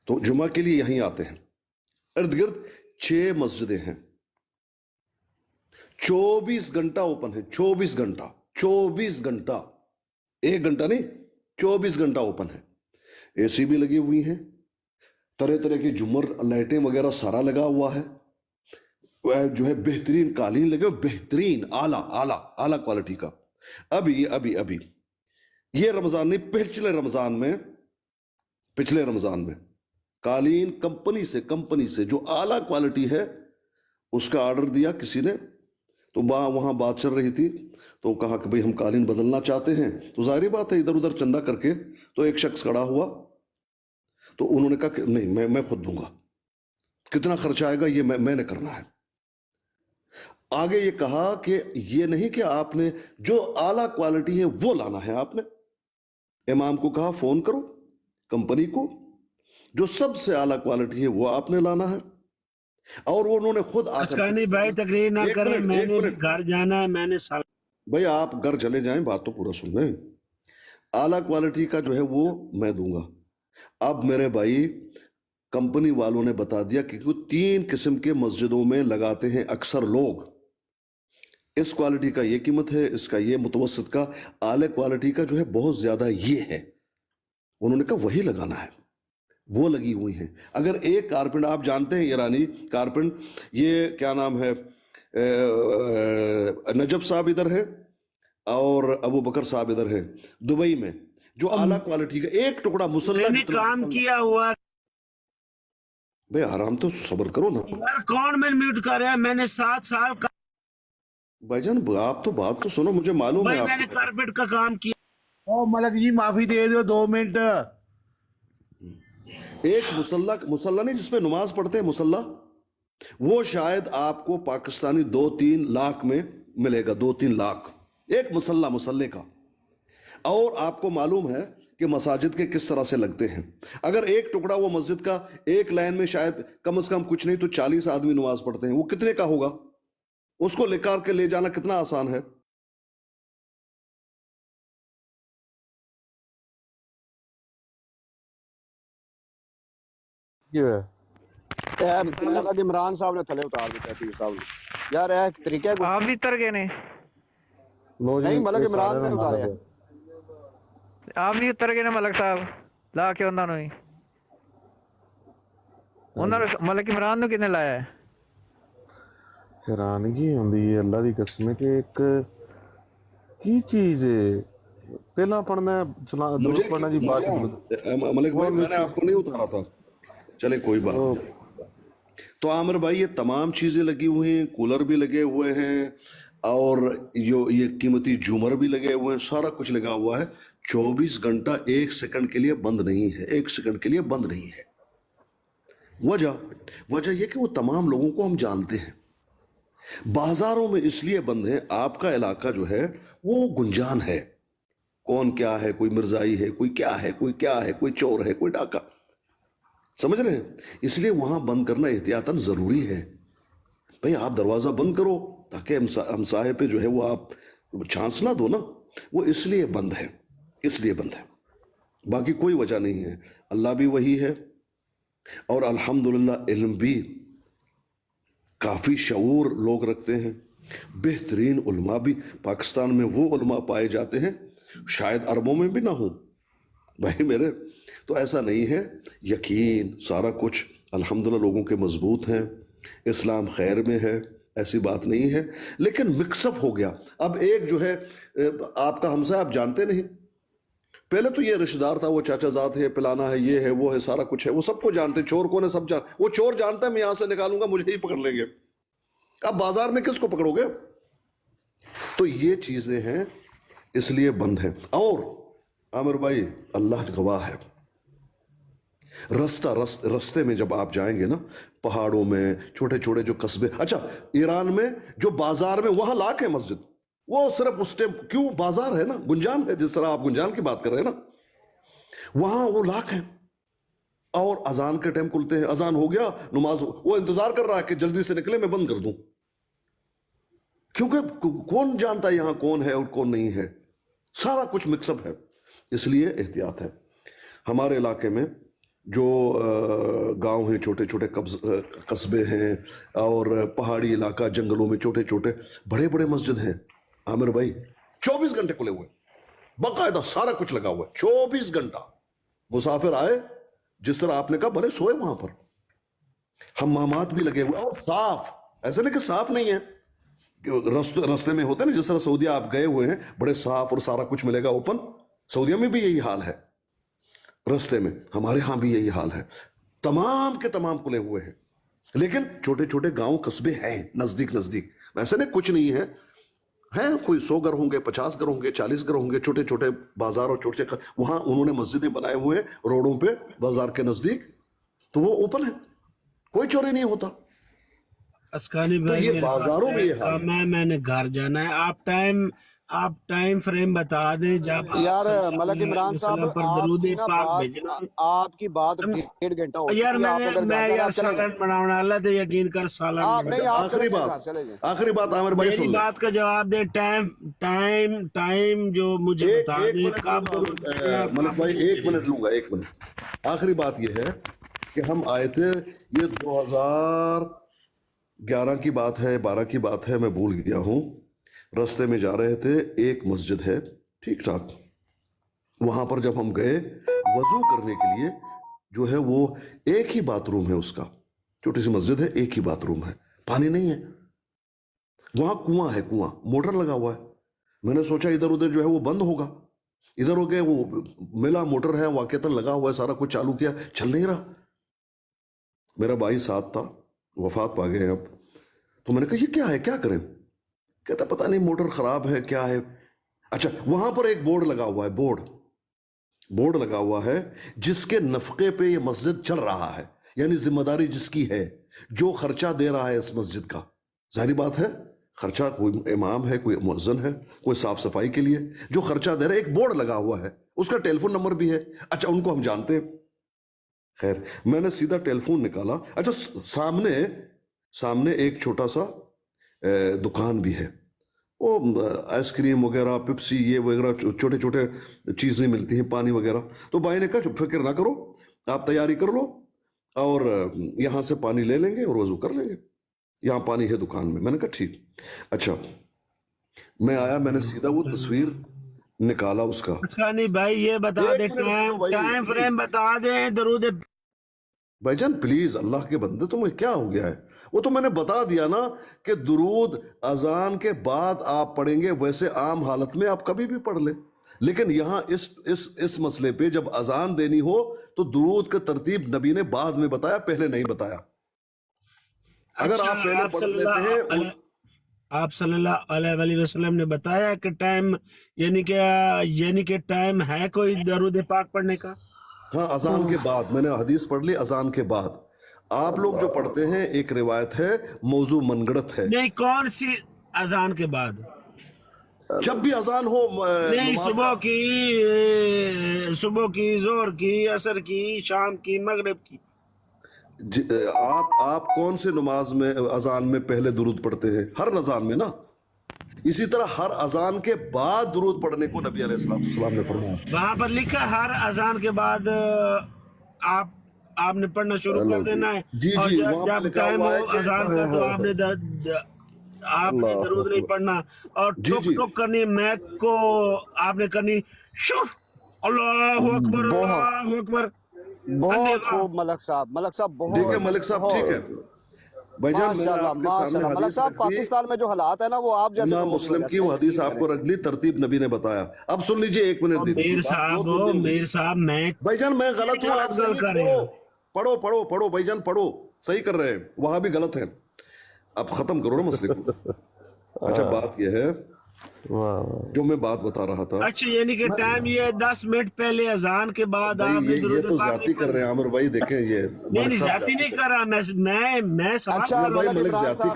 तो जुमा के लिए यहीं आते हैं। इर्द गिर्द 6 मस्जिदें हैं, 24 घंटा ओपन है, 24 घंटा, 24 घंटा, 1 घंटा नहीं, 24 घंटा ओपन है। एसी भी लगी हुई हैं, तरह तरह की झूमर लाइटें वगैरह सारा लगा हुआ है, जो है बेहतरीन कालीन लगे, बेहतरीन आला आला आला क्वालिटी का। अभी ये रमजान नहीं, पिछले रमजान में कालीन कंपनी से जो आला क्वालिटी है उसका ऑर्डर दिया किसी ने, तो वहां बात चल रही थी, तो कहा कि भाई हम कालीन बदलना चाहते हैं। तो जाहिर बात है इधर उधर चंदा करके, तो एक शख्स खड़ा हुआ, तो उन्होंने कहा कि नहीं मैं खुद दूंगा, कितना खर्चा आएगा ये मैंने करना है। आगे ये कहा कि ये नहीं कि आपने जो आला क्वालिटी है वो लाना है, आपने इमाम को कहा फोन करो कंपनी को, जो सबसे आला क्वालिटी है वो आपने लाना है। और वो उन्होंने खुद आकर भाई तकरीर ना करें, मैंने घर जाना है, मैंने भाई आप घर चले जाएं, बात तो पूरा सुन लें। आला क्वालिटी का जो है वो मैं दूंगा। अब मेरे भाई कंपनी वालों ने बता दिया कि 3 किस्म के मस्जिदों में लगाते हैं अक्सर लोग, इस क्वालिटी का ये कीमत है, इसका ये मुतवसत का, आले क्वालिटी का जो है बहुत ज्यादा ये है। उन्होंने कहा वही लगाना है, वो लगी हुई हैं। अगर एक कारपेंट, आप जानते हैं ईरानी कारपेंट, ये क्या नाम है, नजफ साहब इधर है और अबू बकर साहब इधर है दुबई में, जो आला क्वालिटी का एक टुकड़ा मुसल्ला काम किया हुआ। भाई आराम तो सब्र करो ना यार, कौन मैं म्यूट कर रहा है? मैंने 7 साल का भाईजान, आप तो बात तो सुनो, मुझे मालूम है मैंने कारपेट का काम किया। ओ मलक जी माफी दे दो 2 मिनट। एक मुसल्ला नहीं जिसपे नमाज पढ़ते हैं, मुसल्ला, वो शायद आपको पाकिस्तानी 2-3 लाख में मिलेगा, 2-3 लाख एक मुसल्ले का। और आपको मालूम है कि मसाजिद के किस तरह से लगते हैं। अगर एक टुकड़ा वो मस्जिद का, एक लाइन में शायद कम से कम कुछ नहीं तो 40 आदमी नमाज पढ़ते हैं, वो कितने का होगा? उसको लेकर के ले जाना कितना आसान है। मतलब इमरान साहब ने थले उतार दिया पीर साहब ने। यार एक तरीका है, आप भी तर गए ने, नहीं मलक इमरान ने उतारे हैं। आप भी उतर गए ने मलक साहब ला के ਉਹਨਾਂ ਨੂੰ ਹੀ, ਉਹਨਾਂ ਨੂੰ ਮਲਕ ਇਮਰਾਨ ਨੂੰ ਕਿਹਨੇ ਲਾਇਆ ਹੈ? हैरानगी ਹੁੰਦੀ ਹੈ ਅੱਲਾ ਦੀ ਕਸਮ ਕਿ ਇੱਕ ਕੀ ਚੀਜ਼ ਹੈ। पहला पढ़ना दुरूद पढ़ना जी, बात मलिक भाई मैंने आपको नहीं उतारा था, चले कोई बात नहीं। तो आमिर भाई ये तमाम चीजें लगी हुई हैं, कूलर भी लगे हुए हैं, और ये कीमती झूमर भी लगे हुए हैं, सारा कुछ लगा हुआ है। 24 घंटा 1 सेकंड के लिए बंद नहीं है, 1 सेकंड के लिए बंद नहीं है। वजह यह कि वो तमाम लोगों को हम जानते हैं। बाजारों में इसलिए बंद है, आपका इलाका जो है वो गुंजान है, कौन क्या है, कोई मिर्जाई है, कोई क्या है, कोई क्या है, कोई चोर है, कोई डाका, समझ रहे हैं? इसलिए वहां बंद करना एहतियातन जरूरी है। भाई आप दरवाजा बंद करो ताकि हमसाहे पे जो है वो आप चांस ना दो ना, वो इसलिए बंद है, इसलिए बंद है, बाकी कोई वजह नहीं है। अल्लाह भी वही है और अल्हम्दुलिल्लाह इल्म भी काफ़ी शऊर लोग रखते हैं, बेहतरीन उलमा भी पाकिस्तान में वो उलमा पाए जाते हैं शायद अरबों में भी ना हो। भाई मेरे तो ऐसा नहीं है, यकीन सारा कुछ अल्हम्दुलिल्लाह लोगों के मजबूत हैं, इस्लाम खैर में है, ऐसी बात नहीं है। लेकिन मिक्सअप हो गया। अब एक जो है आपका हमसा आप जानते नहीं, पहले तो ये रिश्तेदार था, वो चाचाजाद है, पिलाना है, ये है, वो है, सारा कुछ है, वो सबको जानते, चोर कौन है सब जान, वो चोर जानता है मैं यहां से निकालूंगा मुझे ही पकड़ लेंगे। अब बाजार में किसको पकड़ोगे? तो ये चीजें हैं, इसलिए बंद है। और आमिर भाई अल्लाह गवाह है, रस्ते में जब आप जाएंगे ना, पहाड़ों में छोटे छोटे जो कस्बे, अच्छा ईरान में जो बाजार में वहां लाख है मस्जिद, वो सिर्फ उस टाइम क्यों बाजार है ना, गुंजान है, जिस तरह आप गुंजान की बात कर रहे हैं ना, वहां वो लाख है। और अजान के टाइम खुलते हैं, अजान हो गया, नमाज, वो इंतजार कर रहा है कि जल्दी से निकले मैं बंद कर दूं, क्योंकि कौन जानता है यहां कौन है और कौन नहीं है, सारा कुछ मिक्सअप है। इसलिए एहतियात है। हमारे इलाके में जो गांव हैं, छोटे छोटे कस्बे हैं और पहाड़ी इलाका, जंगलों में छोटे छोटे बड़े बड़े मस्जिद हैं आमिर भाई, 24 घंटे खुले हुए, बाकायदा सारा कुछ लगा हुआ है 24 घंटा। मुसाफिर आए, जिस तरह आपने कहा, भले सोए वहां पर, हम्मामात भी लगे हुए और साफ, ऐसा नहीं कि साफ नहीं है, रास्ते में होते हैं ना, जिस तरह सऊदीया आप गए हुए हैं, बड़े साफ और सारा कुछ मिलेगा ओपन। सऊदीया में भी यही हाल है, रास्ते में हमारे यहां भी यही हाल है, तमाम के तमाम खुले हुए हैं। लेकिन छोटे छोटे गांव कस्बे हैं नजदीक नजदीक, वैसे नहीं कुछ नहीं है, हैं कोई 100 घर होंगे, 50 घर होंगे, 40 घर होंगे, छोटे छोटे बाजार और छोटे वहां उन्होंने मस्जिदें बनाए हुए हैं रोडों पे, बाजार के नजदीक, तो वो ओपन है, कोई चोरी नहीं होता। अस्कानी तो भाई, ये मेरे पास बाजारों में ये हाल काम है, मैंने घर जाना है। आप टाइम फ्रेम बता दें जब आप यार सल्लल्लाहु मलक अलैहि इमरान वसल्लम साहब, पर दरूद आपकी ना पाक बात, भेजना। आपकी बात 1.5 घंटा हो यार चुकी है, आप अगर मैं घर यार चले सालन बनाने वाला थे, यकीन कर सालन आप नहीं, आप आखिरी चले जाए, बात, चले जाए। आखिरी बात आमिर भाई मेरी सुन ले। बात का जवाब दे। टाइम जो मुझे एक बता एक दे मिनट कब लूंगा, मलिक भाई 1 मिनट लूंगा, 1 मिनट। आखिरी बात यह है कि हम आए थे, ये 2011 की बात है, 12 की बात है, मैं भूल गया हूं। रास्ते में जा रहे थे, एक मस्जिद है ठीक ठाक, वहां पर जब हम गए वजू करने के लिए, जो है वो एक ही बाथरूम है उसका, छोटी सी मस्जिद है, एक ही बाथरूम है, पानी नहीं है, वहां कुआं है, कुआं, मोटर लगा हुआ है। मैंने सोचा इधर उधर जो है वो बंद होगा, इधर हो गए, वो मिला मोटर है, वाकईतन लगा हुआ है, सारा कुछ चालू किया, चल नहीं रहा। मेरा भाई साथ था, वफात पा गए अब। तो मैंने कहा ये क्या है, क्या करें? कहता पता नहीं मोटर खराब है, क्या है। अच्छा, वहां पर एक बोर्ड लगा हुआ है, बोर्ड लगा हुआ है जिसके नफके पे ये मस्जिद चल रहा है, यानी जिम्मेदारी जिसकी है, जो खर्चा दे रहा है इस मस्जिद का, जाहिर बात है खर्चा कोई इमाम है, कोई मुअज्जिन है, कोई साफ सफाई के लिए जो खर्चा दे रहा है। एक बोर्ड लगा हुआ है, उसका टेलीफोन नंबर भी है। अच्छा, उनको हम जानते हैं। खैर, मैंने सीधा टेलीफोन निकाला। अच्छा, सामने एक छोटा सा दुकान भी है, वो आइसक्रीम वगैरह, पिप्सी, ये वगैरह छोटे छोटे चीज़ें मिलती हैं, पानी वगैरह। तो भाई ने कहा फिक्र ना करो, आप तैयारी कर लो और यहाँ से पानी ले लेंगे और वजू कर लेंगे, यहाँ पानी है दुकान में। मैंने कहा ठीक। अच्छा, मैं आया, मैंने सीधा वो तस्वीर निकाला उसका। अस्कानी भाई ये बता दे, टाइम फ्रेम बता दे दरूद। भाईजान प्लीज, अल्लाह के बंदे, तुम्हें क्या हो गया है? वो तो मैंने बता दिया ना कि दुरूद अजान के बाद आप पढ़ेंगे, वैसे आम हालत में आप कभी भी पढ़ ले, लेकिन यहाँ इस मसले पे जब अजान देनी हो तो दुरूद का तरतीब नबी ने बाद में बताया, पहले नहीं बताया। अगर आप पहले पढ़ लेते हैं, आप सल्लल्लाहु अलैहि वसल्लम ने बताया कि टाइम यानी कि टाइम है कोई दरूद पाक पढ़ने का? हाँ, अजान के बाद मैंने हदीस पढ़ ली, अजान के बाद आप लोग जो पढ़ते हैं एक रिवायत है, मौजू मनगढ़ंत है। नहीं, कौन सी अजान के बाद? जब भी अजान हो नहीं, सुबह की, जोहर की, असर की, शाम की, मगरिब की। आप कौन से नमाज में अजान में पहले दुरूद पढ़ते हैं? हर अजान में ना। इसी तरह हर अजान के बाद दुरूद पढ़ने को नबी अलैहिस्सलाम ने फरमाया। वहां पर लिखा हर अजान के बाद आपने पढ़ना शुरू कर देना है। जी और जी, वहाँ जब पे लिखा टाइम हुआ हो है कि अजान का तो आपने दरूद नहीं पढ़ना और जी, टुक जी। टुक करनी, मैक को आपने करनी शुह, अल्लाहु अकबर, अल्लाहु अकबर। बहुत खूब मलक साहब, बहुत ठीक है मलिक साहब, ठीक है भाईजान, मैंने माशाल्लाह आपके सामने माशाल्लाह। मलक हदीस साहब, रख दी, पाकिस्तान में जो हालात है ना वो आप जैसे इमाम लोगों की मुस्लिम वजह की से वो हैं। हदीस आपको रख ली, तरतीब नबी ने बताया। अब सुन लीजिए, एक मिनट दीजिए। मीर साहब मैं भाईजान मैं गलत हूँ, आप अफजल सही कर रहे पढ़ो हैं। पढ़ो भाईजान, पढ़ो, सही कर रहे हैं, वहां भी गलत है। अब खत्म करो ना मसले को। अच्छा, बात यह है जो मैं बात बता रहा था। अच्छा, यानी कि टाइम ये 10 मिनट पहले अजान के बाद भाई आपने ये दरूद तो पाक ज्यादा नहीं कर रहे हैं आमिर भाई, देखें ये नहीं मलिक साहब ज्यादा नहीं कर रहा मैं सवाल अच्छा, कर रहा हूँ। भाई, मलिक इमरान ज्यादा साहब,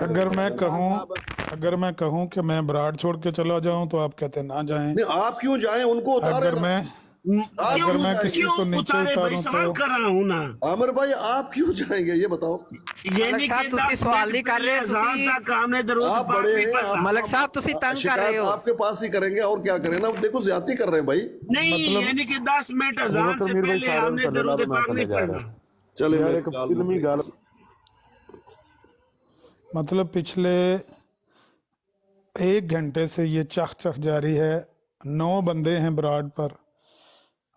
अगर मैं कहूं कि मैं ब्राड छोड़ के चला जाऊं तो आप कहते ना जाएं। नहीं, आप क्यों जाएं, उनको उतारे अगर ना। अगर मैं किसी को नीचे उतारे भाई, उतारूं सवाल तो कर रहा हूँ ना। आमिर भाई आप क्यों जाएंगे ये बताओ। यानी कि 10 सवाल नहीं मिनट कर रहे पहले अजान तक हमने दरूद आप पाक बड़े नहीं हैं, पढ़ा। मलक साहब तुसी तंग कर रहे शिकायत हो। आपके पास ही करेंगे और क्या करें ना। देखो ज्यादा कर रहे हैं भाई। नहीं, यानी कि 10 मिनट अजान से पहले हमने दरूद पाक नहीं पढ़ना। चले यार मेरे एक गाल फिल्मी में। गल मतलब पिछले 1 घंटे से ये चख जारी है। 9 बंदे हैं ब्राड पर,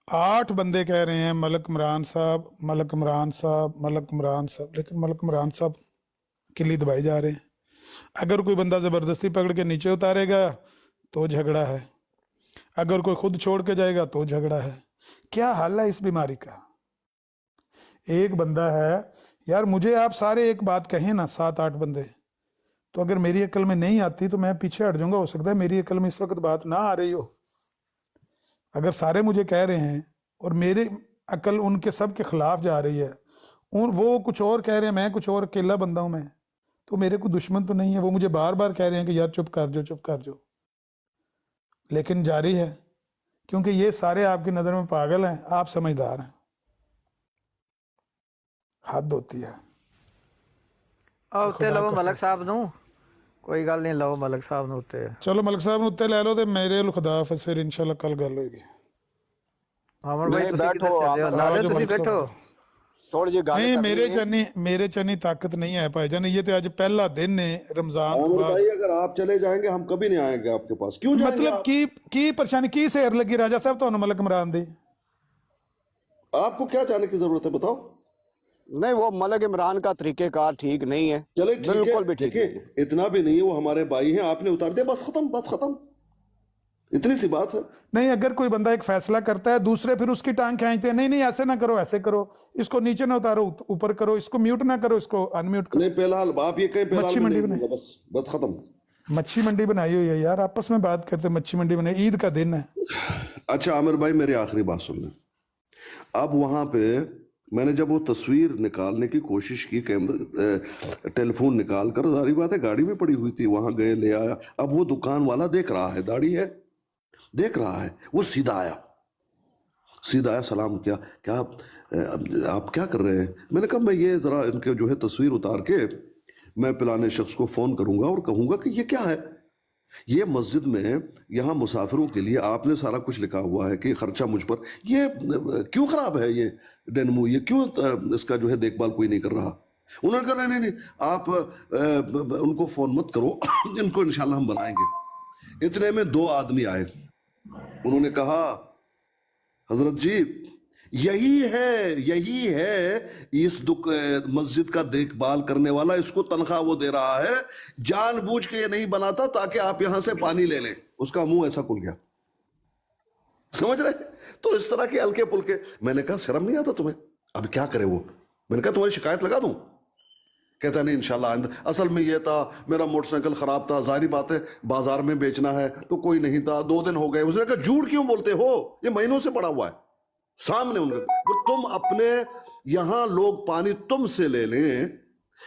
8 बंदे कह रहे हैं मलक इमरान साहब, मलक इमरान साहब, मलक इमरान साहब, लेकिन मलक इमरान साहब किली दबाए जा रहे हैं। अगर कोई बंदा ज़बरदस्ती पकड़ के नीचे उतारेगा तो झगड़ा है, अगर कोई खुद छोड़ के जाएगा तो झगड़ा है। क्या हल है इस बीमारी का? एक बंदा है यार, मुझे आप सारे एक बात कहें ना, 7-8 बंदे, तो अगर मेरी अकल में नहीं आती तो मैं पीछे हट जाऊंगा। हो सकता है मेरी अकल में इस वक्त बात ना आ रही हो। अगर सारे मुझे कह रहे हैं और मेरी अकल उनके सब के खिलाफ जा रही है, वो कुछ और कह रहे हैं, मैं कुछ और, अकेला बंदा हूं मैं, तो मेरे को दुश्मन तो नहीं है। वो मुझे बार बार कह रहे हैं कि यार चुप कर जाओ, लेकिन जारी है क्योंकि ये सारे आपकी नज़र में पागल हैं, आप समझदार हैं। हद होती है। और उत्ते लवो मलक साहब नू, कोई गल नहीं, लवो मलक साहब नू उत्ते। चलो मलक साहब ने उत्ते ले लो, तो मेरे खुदा हाफिज़, फिर इंशाल्लाह कल गल होगी। अमर भाई नहीं, तुसी बैठो, किधर चले हो? आप- लाले आज तुसी मलक साहब बैठो। थोड़ी जी गाली नहीं, करनी है। मेरे चनी ताकत नहीं है भाईजान। ये तो आज पहला दिन है रमजान आमिर बाद। भाई अगर आप चले जाएंगे हम कभी नहीं आएंगे आपके पास। क्यों जाएंगे मतलब आप? की परेशानी की सेर लगी राजा साहब तो मलक इमरान दी? आपको क्या जाने की जरूरत है बताओ। नहीं, वो मलक इमरान का तरीकेकार ठीक नहीं है, चले ठीक बिल्कुल है, भी ठीक देखिए, नहीं। इतना भी नहीं है, वो हमारे भाई हैं, आपने उतार दिया, बस खत्म, बात खत्म, इतनी सी बात है। नहीं, अगर कोई बंदा एक फैसला करता है, दूसरे फिर उसकी टांग खींचते हैं, नहीं ऐसे ना करो, ऐसे करो, इसको नीचे ना उतारो, ऊपर करो, इसको म्यूट ना करो, इसको अनम्यूट करो। नहीं फिलहाल आप ये कहीं फिलहाल मच्छी में मंडी नहीं में होगा, बस बात खत्म। मच्छी मंडी बनाई हुई है यार, आपस में बात करते, मच्छी मंडी बनाई, ईद का दिन है। अच्छा आमिर भाई मेरी आखिरी बात सुन लें। अब वहां पे मैंने जब वो तस्वीर निकालने की कोशिश की, टेलीफोन निकाल कर, सारी बात है गाड़ी में पड़ी हुई थी, वहां गए ले आया। अब वो दुकान वाला देख रहा है, दाढ़ी है, देख रहा है, वो सीधा आया, सलाम किया, क्या आप क्या कर रहे हैं? मैंने कहा मैं ये जरा इनके जो है तस्वीर उतार के मैं पिलाने शख्स को फोन करूंगा और कहूंगा कि ये क्या है, ये मस्जिद में यहाँ मुसाफिरों के लिए आपने सारा कुछ लिखा हुआ है कि खर्चा मुझ पर, ये क्यों खराब है ये डेनमो, ये क्यों इसका जो है देखभाल कोई नहीं कर रहा? उन्होंने कहा नहीं आप उनको फोन मत करो, इनको इंशाल्लाह हम बनाएंगे। इतने में 2 आदमी आए, उन्होंने कहा हजरत जी यही है इस मस्जिद का देखभाल करने वाला, इसको तनख्वाह वो दे रहा है, जानबूझ के ये नहीं बनाता ताकि आप यहां से पानी ले लें। उसका मुंह ऐसा खुल गया, समझ रहे? तो इस तरह के हल्के पुलके। मैंने कहा शर्म नहीं आता तुम्हें? अब क्या करे वो? मैंने कहा तुम्हारी शिकायत लगा दूं? कहता नहीं इंशाल्लाह आइंदा, असल में ये था, मेरा मोटरसाइकिल खराब था, जाहिर बात है बाजार में बेचना है तो कोई नहीं था, 2 दिन हो गए। उसने कहा झूठ क्यों बोलते हो, ये महीनों से पड़ा हुआ है सामने उनके। तो तुम अपने यहां लोग पानी तुमसे ले लें,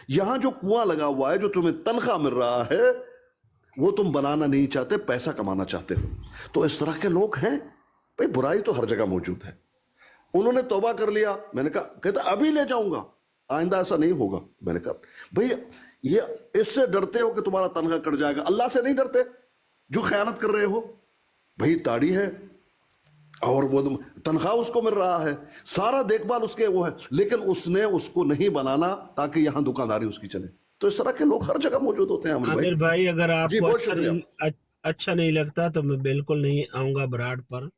यहां जो कुआं लगा हुआ है, जो तुम्हें तनख्वाह मिल रहा है, वो तुम बनाना नहीं चाहते, पैसा कमाना चाहते हो। तो इस तरह के लोग हैं भाई, बुराई तो हर जगह मौजूद है। उन्होंने तौबा कर लिया। मैंने कहा, कहता अभी ले जाऊंगा, आइंदा ऐसा नहीं होगा। मैंने कहा भाई ये इससे डरते हो कि तुम्हारा तनख्वाह कट जाएगा, अल्लाह से नहीं डरते जो खयानत कर रहे हो। भाई ताड़ी है और वो तनख्वाह उसको मिल रहा है, सारा देखभाल उसके वो है, लेकिन उसने उसको नहीं बनाना ताकि यहां दुकानदारी उसकी चले। तो इस तरह के लोग हर जगह मौजूद होते हैं। आमिर भाई, अगर जी, आपको बहुत शुक्रिया। अच्छा नहीं लगता तो मैं बिल्कुल नहीं आऊंगा बराड़ पर।